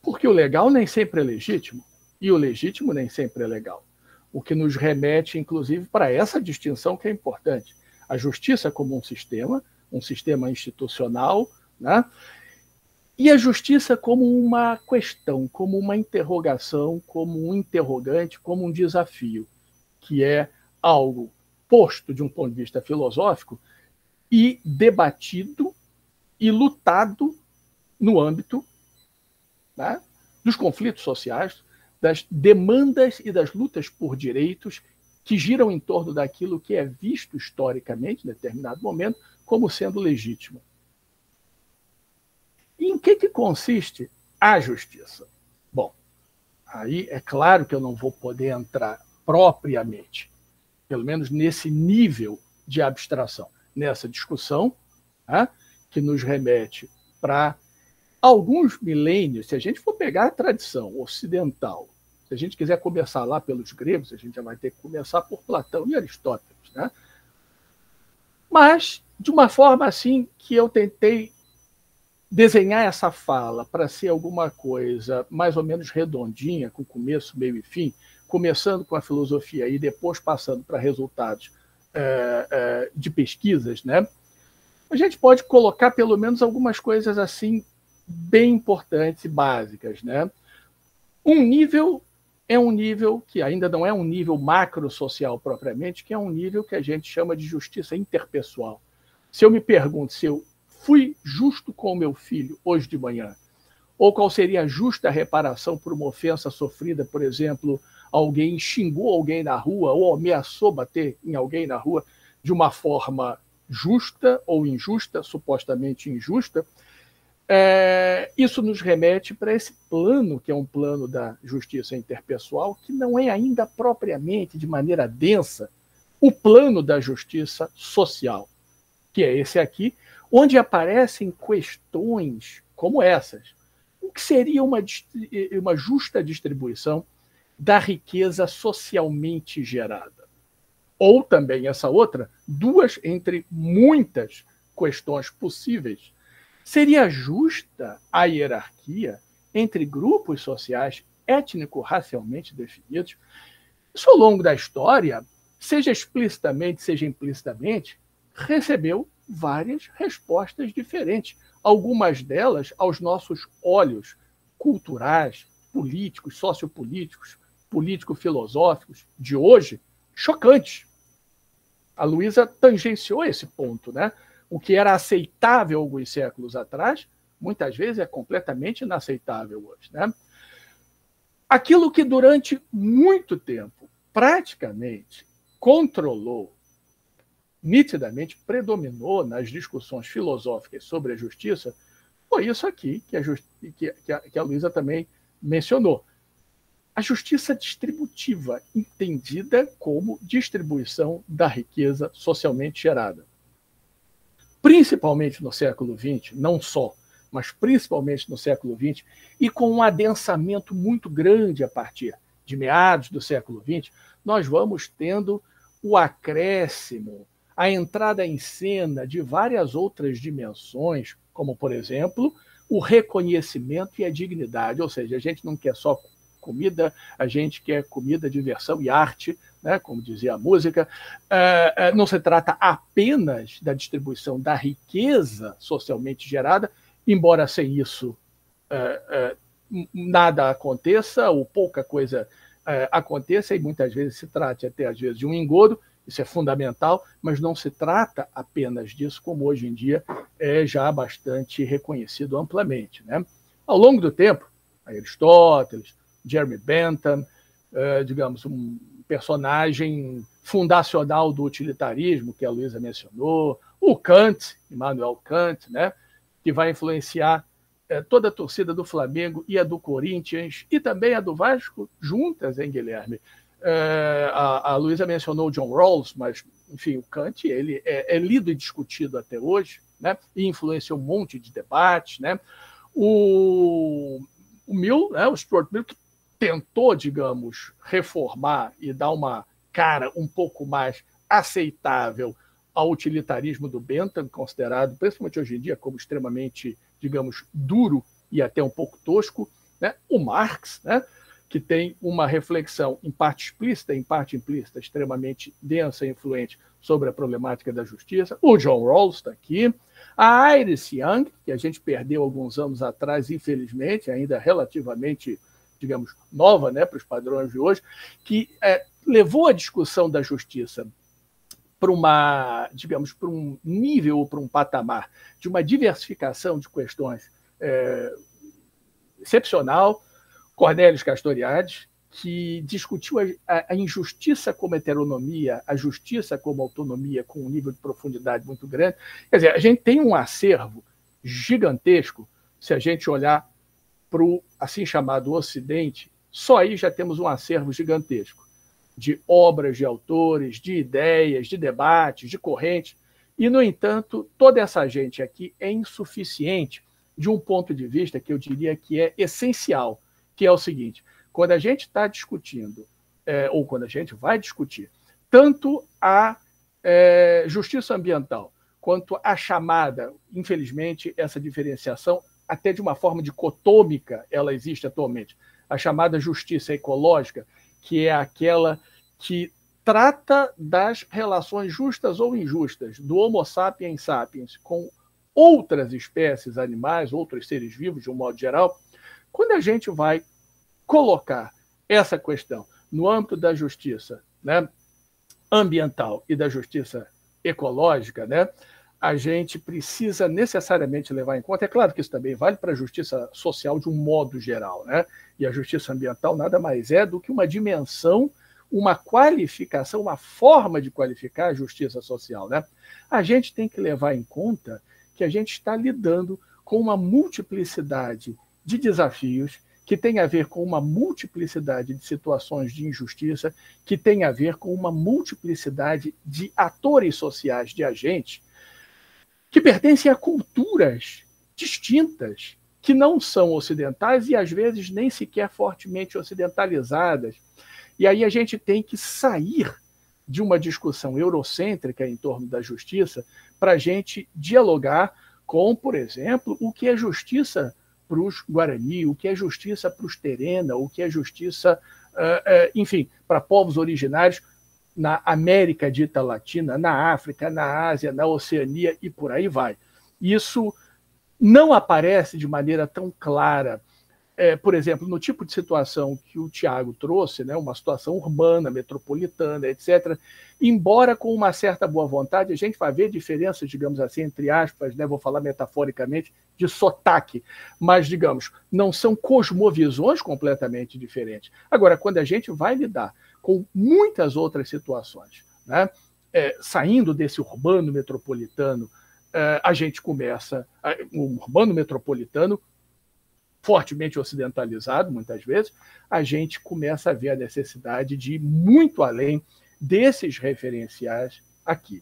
Porque o legal nem sempre é legítimo, e o legítimo nem sempre é legal. O que nos remete, inclusive, para essa distinção que é importante. A justiça como um sistema institucional, né? E a justiça como uma questão, como uma interrogação, como um interrogante, como um desafio, que é algo posto de um ponto de vista filosófico e debatido e lutado no âmbito, né, dos conflitos sociais, das demandas e das lutas por direitos que giram em torno daquilo que é visto historicamente, em determinado momento, como sendo legítimo. E em que consiste a justiça? Bom, aí é claro que eu não vou poder entrar propriamente, pelo menos nesse nível de abstração, nessa discussão, né, que nos remete para alguns milênios. Se a gente for pegar a tradição ocidental, se a gente quiser começar lá pelos gregos, a gente já vai ter que começar por Platão e Aristóteles, né? Mas, de uma forma assim que eu tentei desenhar essa fala para ser alguma coisa mais ou menos redondinha, com começo, meio e fim, começando com a filosofia e depois passando para resultados de pesquisas, né? A gente pode colocar pelo menos algumas coisas assim bem importantes e básicas, né? Um nível é um nível que ainda não é um nível macro-social propriamente, que é um nível que a gente chama de justiça interpessoal. Se eu me pergunto se eu fui justo com o meu filho hoje de manhã, ou qual seria a justa reparação por uma ofensa sofrida, por exemplo, alguém xingou alguém na rua ou ameaçou bater em alguém na rua de uma forma justa ou injusta, supostamente injusta, isso nos remete para esse plano, que é um plano da justiça interpessoal, que não é ainda propriamente, de maneira densa, o plano da justiça social, que é esse aqui, onde aparecem questões como essas. O que seria uma justa distribuição da riqueza socialmente gerada? Ou também essa outra, duas entre muitas questões possíveis. Seria justa a hierarquia entre grupos sociais étnico-racialmente definidos? Isso, ao longo da história, seja explicitamente, seja implicitamente, recebeu várias respostas diferentes, algumas delas aos nossos olhos culturais, políticos, sociopolíticos, político-filosóficos de hoje, chocantes. A Luísa tangenciou esse ponto, né? O que era aceitável alguns séculos atrás, muitas vezes é completamente inaceitável hoje, né? Aquilo que durante muito tempo praticamente controlou, nitidamente predominou nas discussões filosóficas sobre a justiça, foi isso aqui que a Luísa também mencionou. A justiça distributiva, entendida como distribuição da riqueza socialmente gerada. Principalmente no século XX, não só, mas principalmente no século XX, e com um adensamento muito grande a partir de meados do século XX, nós vamos tendo o acréscimo, a entrada em cena de várias outras dimensões, como, por exemplo, o reconhecimento e a dignidade. Ou seja, a gente não quer só comida, a gente quer comida, diversão e arte, né, como dizia a música. Não se trata apenas da distribuição da riqueza socialmente gerada, embora sem isso nada aconteça, ou pouca coisa aconteça, e muitas vezes se trate até às vezes de um engodo. Isso é fundamental, mas não se trata apenas disso, como hoje em dia é já bastante reconhecido amplamente, né? Ao longo do tempo, Aristóteles, Jeremy Bentham, digamos, um personagem fundacional do utilitarismo, que a Luísa mencionou, o Kant, Immanuel Kant, né, que vai influenciar toda a torcida do Flamengo e a do Corinthians, e também a do Vasco, juntas, hein, Guilherme? A Luísa mencionou o John Rawls, mas, enfim, o Kant ele é lido e discutido até hoje, né, e influenciou um monte de debates, né? O Mill, né, o Stuart Mill, que tentou, digamos, reformar e dar uma cara um pouco mais aceitável ao utilitarismo do Bentham, considerado, principalmente hoje em dia, como extremamente, digamos, duro e até um pouco tosco, né? O Marx, né, que tem uma reflexão em parte explícita, em parte implícita, extremamente densa e influente sobre a problemática da justiça. O John Rawls está aqui. A Iris Young, que a gente perdeu alguns anos atrás, infelizmente, ainda relativamente, digamos, nova, né, para os padrões de hoje, que levou a discussão da justiça para uma, digamos, para um nível ou para um patamar de uma diversificação de questões excepcional. Cornelius Castoriadis, que discutiu a injustiça como heteronomia, a justiça como autonomia, com um nível de profundidade muito grande. Quer dizer, a gente tem um acervo gigantesco, se a gente olhar para o assim chamado Ocidente, só aí já temos um acervo gigantesco de obras, de autores, de ideias, de debates, de correntes, e, no entanto, toda essa gente aqui é insuficiente de um ponto de vista que eu diria que é essencial, que é o seguinte: quando a gente está discutindo, ou quando a gente vai discutir, tanto a justiça ambiental quanto a chamada, infelizmente, essa diferenciação, até de uma forma dicotômica, ela existe atualmente, a chamada justiça ecológica, que é aquela que trata das relações justas ou injustas do Homo sapiens sapiens com outras espécies animais, outros seres vivos, de um modo geral. Quando a gente vai colocar essa questão no âmbito da justiça, né, ambiental e da justiça ecológica, né, a gente precisa necessariamente levar em conta, é claro que isso também vale para a justiça social de um modo geral, né, e a justiça ambiental nada mais é do que uma dimensão, uma qualificação, uma forma de qualificar a justiça social, né? A gente tem que levar em conta que a gente está lidando com uma multiplicidade de desafios, que tem a ver com uma multiplicidade de situações de injustiça, que tem a ver com uma multiplicidade de atores sociais, de agentes, que pertencem a culturas distintas, que não são ocidentais e, às vezes, nem sequer fortemente ocidentalizadas. E aí a gente tem que sair de uma discussão eurocêntrica em torno da justiça para a gente dialogar com, por exemplo, o que é justiça para os Guarani, o que é justiça para os Terena, o que é justiça, enfim, para povos originários na América dita latina, na África, na Ásia, na Oceania e por aí vai. Isso não aparece de maneira tão clara, por exemplo, no tipo de situação que o Tiago trouxe, né, uma situação urbana, metropolitana, etc., embora com uma certa boa vontade, a gente vai ver diferenças, digamos assim, entre aspas, né, vou falar metaforicamente, de sotaque, mas, digamos, não são cosmovisões completamente diferentes. Agora, quando a gente vai lidar com muitas outras situações, né, saindo desse urbano metropolitano, a gente começa, um urbano metropolitano fortemente ocidentalizado, muitas vezes, a gente começa a ver a necessidade de ir muito além desses referenciais aqui.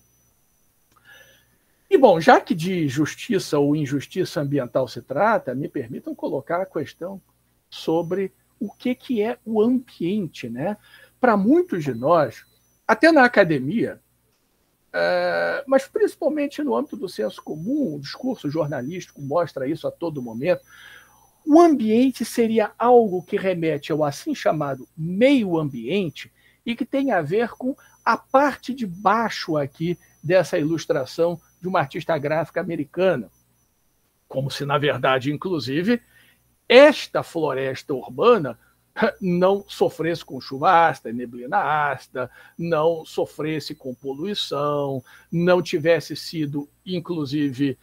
E, bom, já que de justiça ou injustiça ambiental se trata, me permitam colocar a questão sobre o que é o ambiente, né? Para muitos de nós, até na academia, mas principalmente no âmbito do senso comum, o discurso jornalístico mostra isso a todo momento, O ambiente seria algo que remete ao assim chamado meio ambiente e que tem a ver com a parte de baixo aqui dessa ilustração de uma artista gráfica americana. Como se, na verdade, inclusive, esta floresta urbana não sofresse com chuva ácida, neblina ácida, não sofresse com poluição, não tivesse sido, inclusive,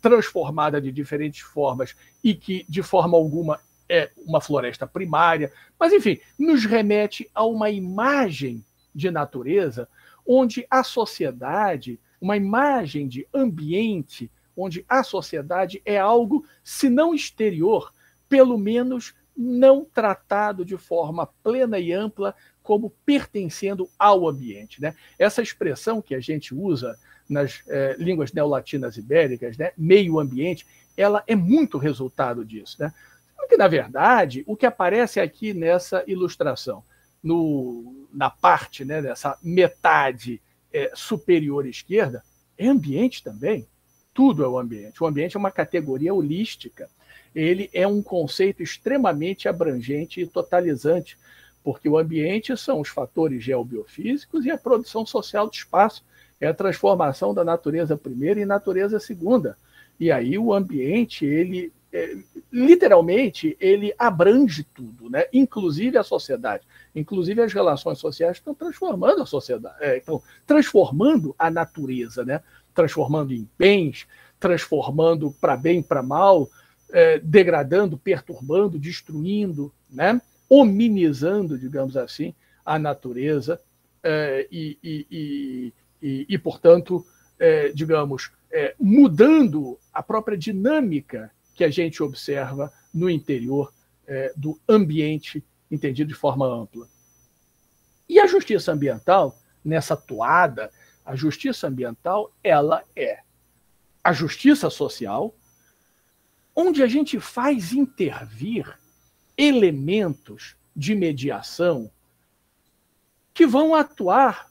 transformada de diferentes formas e que, de forma alguma, é uma floresta primária. Mas, enfim, nos remete a uma imagem de natureza onde a sociedade, uma imagem de ambiente, onde a sociedade é algo, se não exterior, pelo menos não tratado de forma plena e ampla como pertencendo ao ambiente, né? Essa expressão que a gente usa nas línguas neolatinas ibéricas, né, meio ambiente, ela é muito resultado disso, né? Porque, na verdade, o que aparece aqui nessa ilustração, na parte, né, dessa metade superior esquerda, é ambiente também. Tudo é o ambiente. O ambiente é uma categoria holística. Ele é um conceito extremamente abrangente e totalizante, porque o ambiente são os fatores geobiofísicos e a produção social do espaço. É a transformação da natureza primeira e natureza segunda. E aí o ambiente, ele literalmente, ele abrange tudo, né? Inclusive a sociedade. Inclusive as relações sociais estão transformando a sociedade, estão transformando a natureza, né? Transformando em bens, transformando para bem, para mal, degradando, perturbando, destruindo, né? Hominizando, digamos assim, a natureza e portanto, digamos, mudando a própria dinâmica que a gente observa no interior do ambiente, entendido de forma ampla. E a justiça ambiental, nessa toada, a justiça ambiental, ela é a justiça social, onde a gente faz intervir elementos de mediação que vão atuar,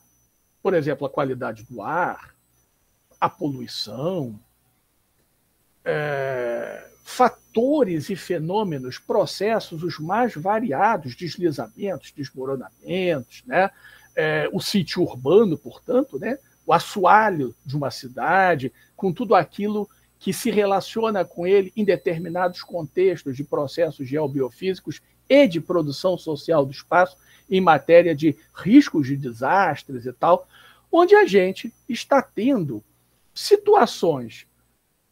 por exemplo, a qualidade do ar, a poluição, fatores e fenômenos, processos os mais variados, deslizamentos, desmoronamentos, né? O sítio urbano, portanto, né? O assoalho de uma cidade, com tudo aquilo que se relaciona com ele em determinados contextos de processos geobiofísicos e de produção social do espaço, em matéria de riscos de desastres e tal, onde a gente está tendo situações,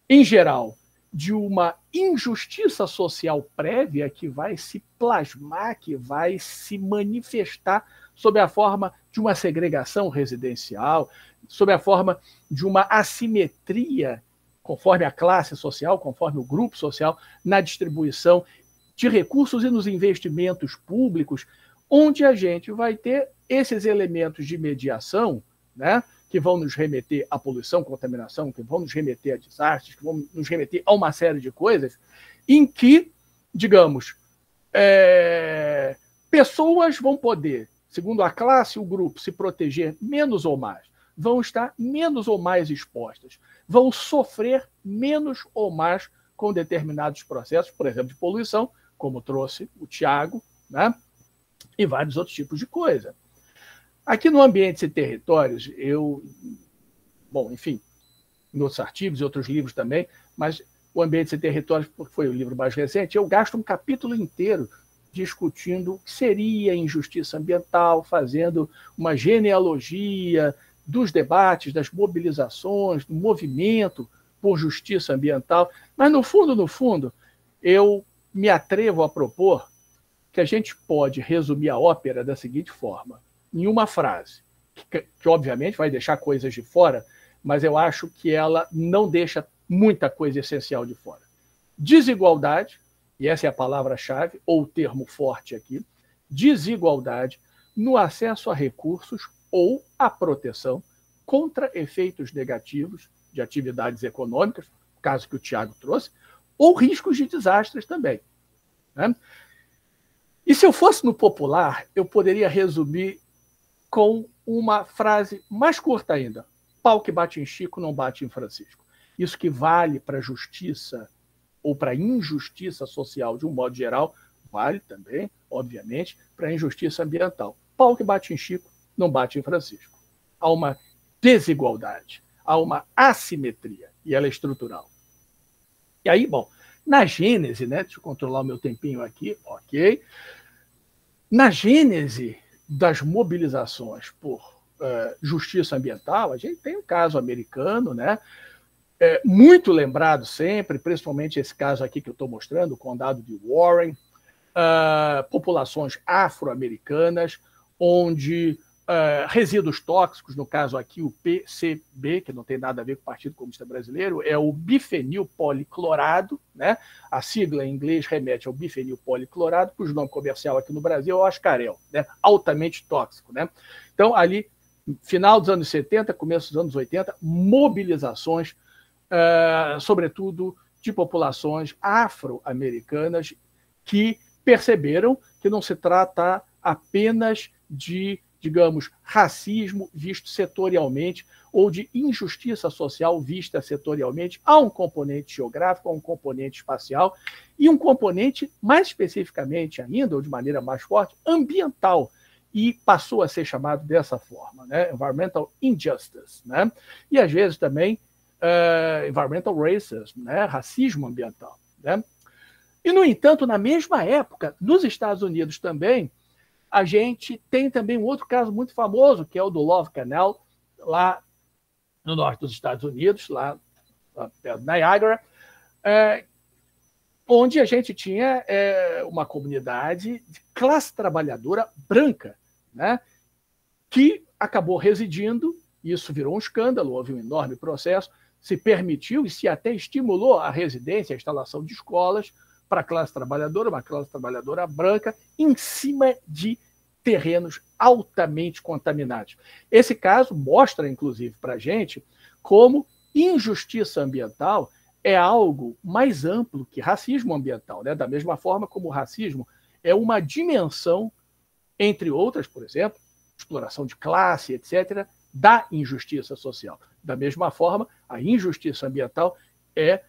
em geral, de uma injustiça social prévia que vai se plasmar, que vai se manifestar sob a forma de uma segregação residencial, sob a forma de uma assimetria, conforme a classe social, conforme o grupo social, na distribuição de recursos e nos investimentos públicos, onde a gente vai ter esses elementos de mediação, né, que vão nos remeter à poluição, contaminação, que vão nos remeter a desastres, que vão nos remeter a uma série de coisas, em que, digamos, pessoas vão poder, segundo a classe e o grupo, se proteger menos ou mais, vão estar menos ou mais expostas, vão sofrer menos ou mais com determinados processos, por exemplo, de poluição, como trouxe o Tiago, né? E vários outros tipos de coisa. Aqui no Ambientes e Territórios, enfim, em outros artigos e outros livros também, mas o Ambientes e Territórios, porque foi o livro mais recente, eu gasto um capítulo inteiro discutindo o que seria injustiça ambiental, fazendo uma genealogia dos debates, das mobilizações, do movimento por justiça ambiental. Mas, no fundo, eu me atrevo a propor que a gente pode resumir a ópera da seguinte forma, em uma frase, que obviamente vai deixar coisas de fora, mas eu acho que ela não deixa muita coisa essencial de fora. Desigualdade, e essa é a palavra-chave, ou o termo forte aqui, desigualdade no acesso a recursos ou à proteção contra efeitos negativos de atividades econômicas, no caso que o Tiago trouxe, ou riscos de desastres também, né? E se eu fosse no popular, eu poderia resumir com uma frase mais curta ainda. Pau que bate em Chico não bate em Francisco. Isso que vale para a justiça ou para a injustiça social de um modo geral, vale também, obviamente, para a injustiça ambiental. Pau que bate em Chico, não bate em Francisco. Há uma desigualdade, há uma assimetria, e ela é estrutural. E aí, bom, na gênese, né, deixa eu controlar o meu tempinho aqui, ok. Na gênese das mobilizações por justiça ambiental, a gente tem um caso americano, né, muito lembrado sempre, principalmente esse caso aqui que eu estou mostrando, o condado de Warren, populações afro-americanas, onde resíduos tóxicos, no caso aqui o PCB, que não tem nada a ver com o Partido Comunista Brasileiro, é o bifenilpoliclorado, né? A sigla em inglês remete ao bifenilpoliclorado, cujo nome comercial aqui no Brasil é o Ascarel, né? Altamente tóxico, né? Então, ali, final dos anos 70, começo dos anos 80, mobilizações, sobretudo de populações afro-americanas que perceberam que não se trata apenas de, digamos, racismo visto setorialmente ou de injustiça social vista setorialmente. Há um componente geográfico, há um componente espacial e um componente, mais especificamente ainda, ou de maneira mais forte, ambiental. E passou a ser chamado dessa forma, né? Environmental injustice, né? E às vezes também environmental racism, né? Racismo ambiental, né? E, no entanto, na mesma época, nos Estados Unidos também, a gente tem também um outro caso muito famoso, que é o do Love Canal, lá no norte dos Estados Unidos, lá perto de Niagara, onde a gente tinha uma comunidade de classe trabalhadora branca, né, que acabou residindo, isso virou um escândalo, houve um enorme processo, se permitiu e se até estimulou a residência, a instalação de escolas para a classe trabalhadora, uma classe trabalhadora branca, em cima de terrenos altamente contaminados. Esse caso mostra, inclusive, para a gente como injustiça ambiental é algo mais amplo que racismo ambiental, né? Da mesma forma como o racismo é uma dimensão, entre outras, por exemplo, exploração de classe, etc., da injustiça social. Da mesma forma, a injustiça ambiental é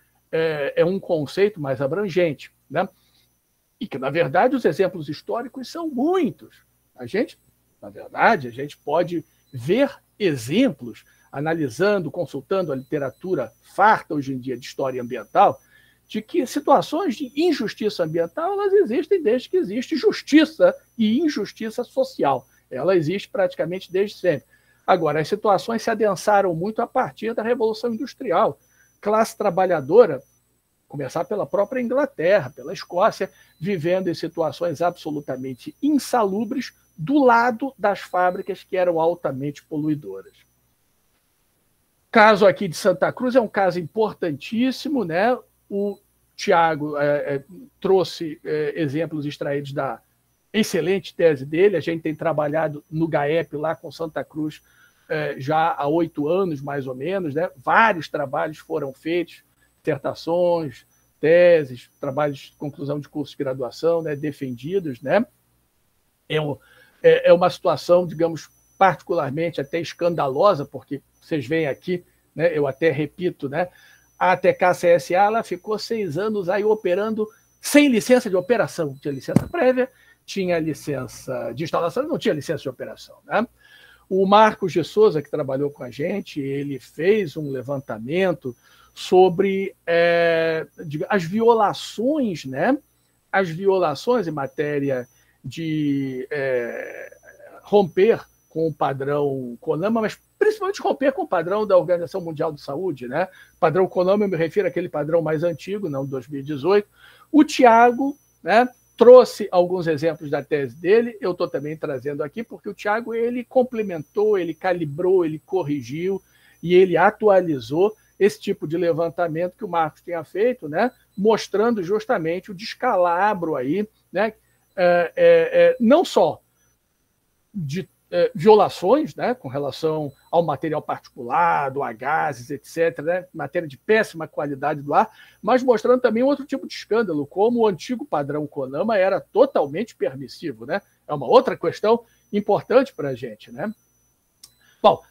um conceito mais abrangente, né? E que, na verdade, os exemplos históricos são muitos. Na verdade, a gente pode ver exemplos, analisando, consultando a literatura farta hoje em dia de história ambiental, de que situações de injustiça ambiental elas existem desde que existe justiça e injustiça social. Ela existe praticamente desde sempre. Agora, as situações se adensaram muito a partir da Revolução Industrial. Classe trabalhadora, começar pela própria Inglaterra, pela Escócia, vivendo em situações absolutamente insalubres do lado das fábricas que eram altamente poluidoras. O caso aqui de Santa Cruz é um caso importantíssimo, né? O Tiago trouxe exemplos extraídos da excelente tese dele. A gente tem trabalhado no GAEP lá com Santa Cruz já há 8 anos, mais ou menos, né? Vários trabalhos foram feitos, dissertações, teses, trabalhos de conclusão de curso de graduação, né, defendidos, né? É uma situação, digamos, particularmente até escandalosa, porque vocês veem aqui, né, eu até repito, né, a ATK-CSA ela ficou 6 anos aí operando sem licença de operação. Tinha licença prévia, tinha licença de instalação e não tinha licença de operação, né? O Marcos de Souza, que trabalhou com a gente, ele fez um levantamento sobre as violações, né? As violações em matéria de romper com o padrão CONAMA, mas principalmente romper com o padrão da Organização Mundial de Saúde, né? Padrão CONAMA, eu me refiro àquele padrão mais antigo, não de 2018. O Tiago, né, trouxe alguns exemplos da tese dele, eu estou também trazendo aqui, porque o Tiago ele complementou, ele calibrou, ele corrigiu e ele atualizou esse tipo de levantamento que o Marcos tinha feito, né, mostrando justamente o descalabro aí, né, não só de violações, né, com relação ao material particulado, a gases, etc., né, matéria de péssima qualidade do ar, mas mostrando também outro tipo de escândalo, como o antigo padrão CONAMA era totalmente permissivo, né? É uma outra questão importante para a gente, né? Bom,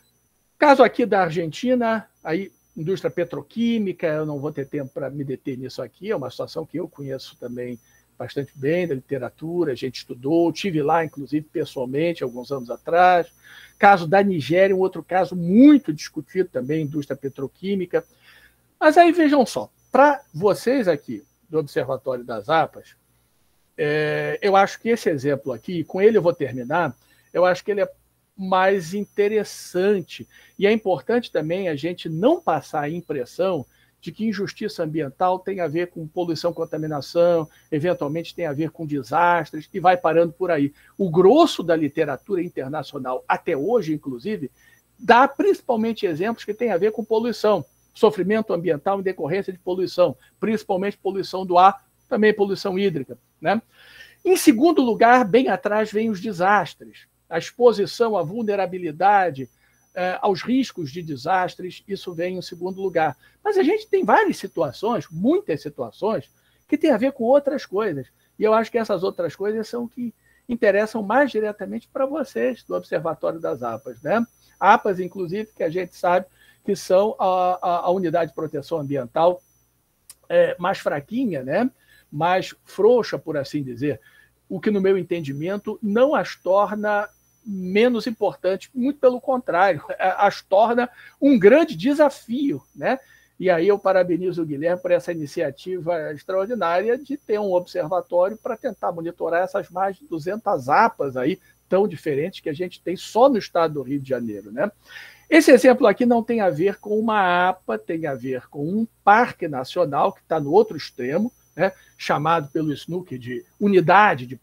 caso aqui da Argentina, aí indústria petroquímica, eu não vou ter tempo para me deter nisso aqui, é uma situação que eu conheço também bastante bem, da literatura, a gente estudou, tive lá, inclusive, pessoalmente, alguns anos atrás. Caso da Nigéria, um outro caso muito discutido também, indústria petroquímica. Mas aí, vejam só, para vocês aqui, do Observatório das APAs, eu acho que esse exemplo aqui, com ele eu vou terminar, eu acho que ele é mais interessante. E é importante também a gente não passar a impressão de que injustiça ambiental tem a ver com poluição, contaminação, eventualmente tem a ver com desastres, e vai parando por aí. O grosso da literatura internacional, até hoje, inclusive, dá principalmente exemplos que têm a ver com poluição, sofrimento ambiental em decorrência de poluição, principalmente poluição do ar, também poluição hídrica, né? Em segundo lugar, bem atrás, vem os desastres, a exposição à vulnerabilidade, aos riscos de desastres, isso vem em segundo lugar. Mas a gente tem várias situações, muitas situações, que têm a ver com outras coisas. E eu acho que essas outras coisas são que interessam mais diretamente para vocês, do Observatório das APAs, né? APAs, inclusive, que a gente sabe que são a unidade de proteção ambiental mais fraquinha, né? Mais frouxa, por assim dizer, o que, no meu entendimento, não as torna menos importantes, muito pelo contrário, as torna um grande desafio, né? E aí eu parabenizo o Guilherme por essa iniciativa extraordinária de ter um observatório para tentar monitorar essas mais de 200 APAs aí, tão diferentes que a gente tem só no estado do Rio de Janeiro, né? Esse exemplo aqui não tem a ver com uma APA, tem a ver com um parque nacional que está no outro extremo, né, chamado pelo SNUC de Unidade de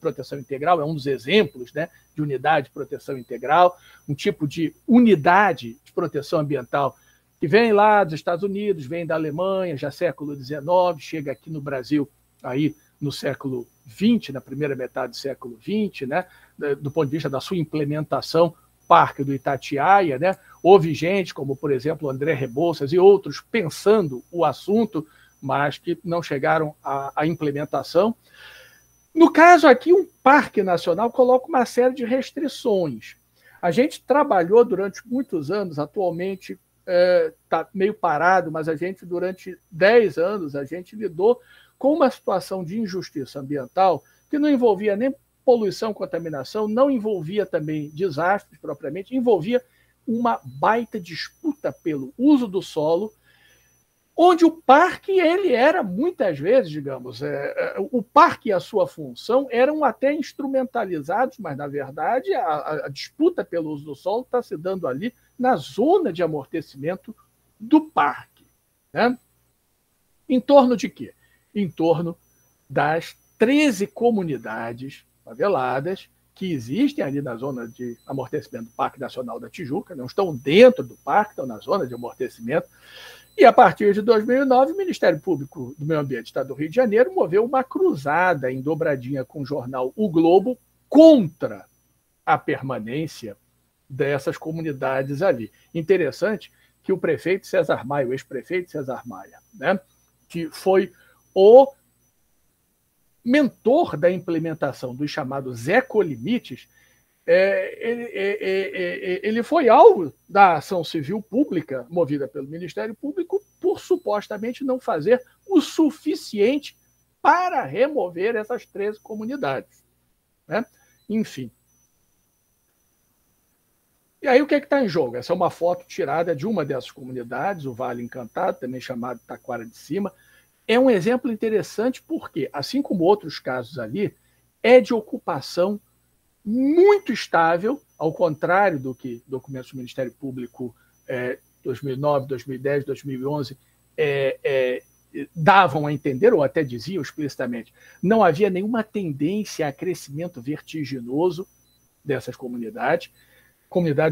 Proteção Integral, é um dos exemplos, né, de unidade de proteção integral, um tipo de unidade de proteção ambiental que vem lá dos Estados Unidos, vem da Alemanha, já século XIX, chega aqui no Brasil aí no século XX, na primeira metade do século XX, né, do ponto de vista da sua implementação, Parque do Itatiaia, né, houve gente como, por exemplo, André Rebouças e outros pensando o assunto, mas que não chegaram à implementação. No caso aqui, um parque nacional coloca uma série de restrições. A gente trabalhou durante muitos anos, atualmente está meio parado, mas a gente, durante 10 anos, a gente lidou com uma situação de injustiça ambiental que não envolvia nem poluição, contaminação, não envolvia também desastres propriamente, envolvia uma baita disputa pelo uso do solo, onde o parque ele era, muitas vezes, digamos, o parque e a sua função eram até instrumentalizados, mas, na verdade, a disputa pelo uso do solo está se dando ali na zona de amortecimento do parque, né? Em torno de quê? Em torno das 13 comunidades faveladas que existem ali na zona de amortecimento do Parque Nacional da Tijuca, não estão dentro do parque, estão na zona de amortecimento. E, a partir de 2009, o Ministério Público do Meio Ambiente do Estado do Rio de Janeiro moveu uma cruzada em dobradinha com o jornal O Globo contra a permanência dessas comunidades ali. Interessante que o prefeito César Maia, o ex-prefeito César Maia, né, que foi o mentor da implementação dos chamados ecolimites, ele foi alvo da ação civil pública movida pelo Ministério Público por supostamente não fazer o suficiente para remover essas 13 comunidades, né? Enfim. E aí o que está em jogo? Essa é uma foto tirada de uma dessas comunidades, o Vale Encantado, também chamado Taquara de Cima. É um exemplo interessante porque, assim como outros casos ali, é de ocupação muito estável, ao contrário do que documentos do Ministério Público 2009, 2010, 2011 davam a entender, ou até diziam explicitamente. Não havia nenhuma tendência a crescimento vertiginoso dessas comunidades,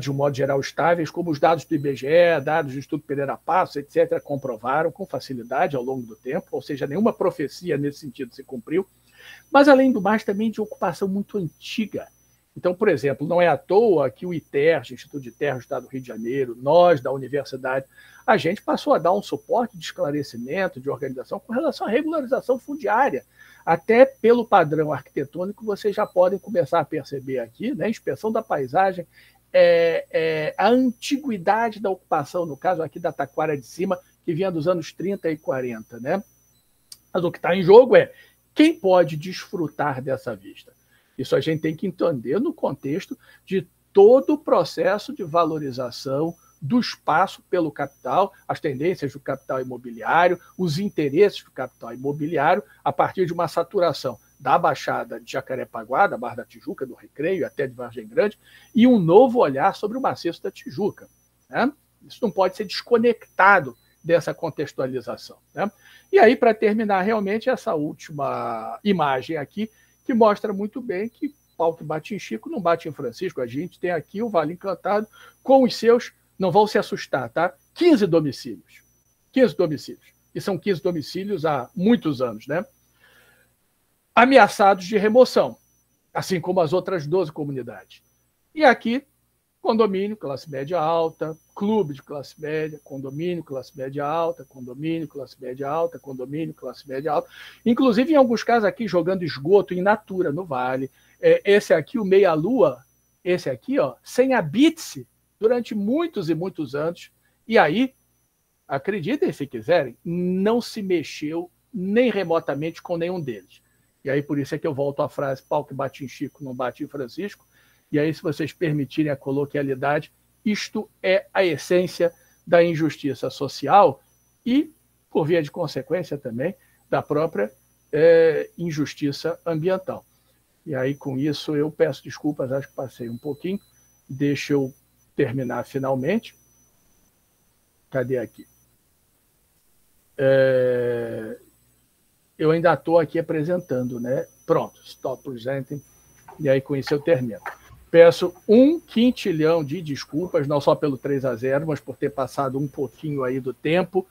de um modo geral estáveis, como os dados do IBGE, dados do Instituto Pereira Passos, etc., comprovaram com facilidade ao longo do tempo, ou seja, nenhuma profecia nesse sentido se cumpriu, mas, além do mais, também de ocupação muito antiga. Então, por exemplo, não é à toa que o ITERJ, Instituto de Terra do Estado do Rio de Janeiro, nós da universidade, a gente passou a dar um suporte de esclarecimento, de organização com relação à regularização fundiária. Até pelo padrão arquitetônico, vocês já podem começar a perceber aqui, né? A inspeção da paisagem a antiguidade da ocupação, no caso aqui da Taquara de Cima, que vinha dos anos 30 e 40, né? Mas o que está em jogo é quem pode desfrutar dessa vista. Isso a gente tem que entender no contexto de todo o processo de valorização do espaço pelo capital, as tendências do capital imobiliário, os interesses do capital imobiliário, a partir de uma saturação da Baixada de Jacarepaguá, da Barra da Tijuca, do Recreio, até de Vargem Grande, e um novo olhar sobre o maciço da Tijuca, né? Isso não pode ser desconectado dessa contextualização, né? E aí, para terminar, realmente, essa última imagem aqui, que mostra muito bem que pau que bate em Chico não bate em Francisco. A gente tem aqui o Vale Encantado com os seus, não vão se assustar, tá? 15 domicílios. 15 domicílios. E são 15 domicílios há muitos anos, né? Ameaçados de remoção, assim como as outras 12 comunidades. E aqui, condomínio, classe média alta, clube de classe média, condomínio, classe média alta, condomínio, classe média alta, condomínio, classe média alta. Inclusive, em alguns casos aqui, jogando esgoto in natura no Vale. Esse aqui, o Meia Lua, esse aqui, ó, sem habite-se durante muitos e muitos anos. E aí, acreditem se quiserem, não se mexeu nem remotamente com nenhum deles. E aí, por isso é que eu volto à frase, pau que bate em Chico, não bate em Francisco. E aí, se vocês permitirem a coloquialidade, isto é a essência da injustiça social e, por via de consequência também, da própria injustiça ambiental. E aí, com isso, eu peço desculpas, acho que passei um pouquinho. Deixa eu terminar finalmente. Cadê aqui? Eu ainda estou aqui apresentando, né? Pronto, stop presenting. E aí, com isso, eu termino. Peço 1 quintilhão de desculpas, não só pelo 3-0, mas por ter passado um pouquinho aí do tempo.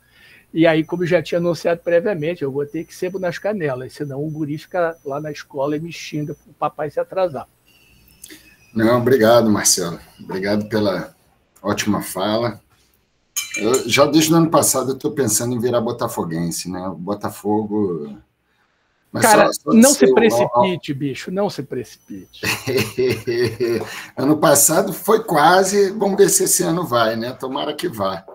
E aí, como eu já tinha anunciado previamente, eu vou ter que sebo nas canelas, senão o guri fica lá na escola e me xinga para o papai se atrasar. Não, obrigado, Marcelo. Obrigado pela ótima fala. Eu, já desde o ano passado eu estou pensando em virar botafoguense, né? O Botafogo... Mas cara, não se precipite, bicho, não se precipite. Ano passado foi quase, vamos ver se esse ano vai, né? Tomara que vá.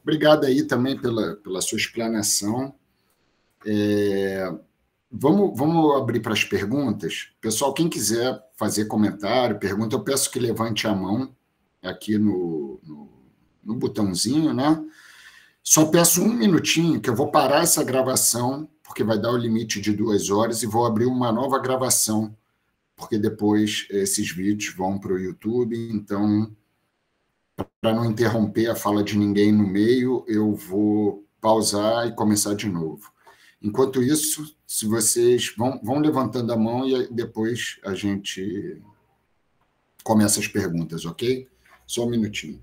Obrigado aí também pela sua explanação. Vamos abrir para as perguntas. Pessoal, quem quiser fazer comentário, pergunta, eu peço que levante a mão aqui no botãozinho, né? Só peço 1 minutinho, que eu vou parar essa gravação, porque vai dar o limite de 2 horas, e vou abrir uma nova gravação, porque depois esses vídeos vão para o YouTube, então, para não interromper a fala de ninguém no meio, eu vou pausar e começar de novo. Enquanto isso, se vocês vão levantando a mão e depois a gente começa as perguntas, ok? Só 1 minutinho.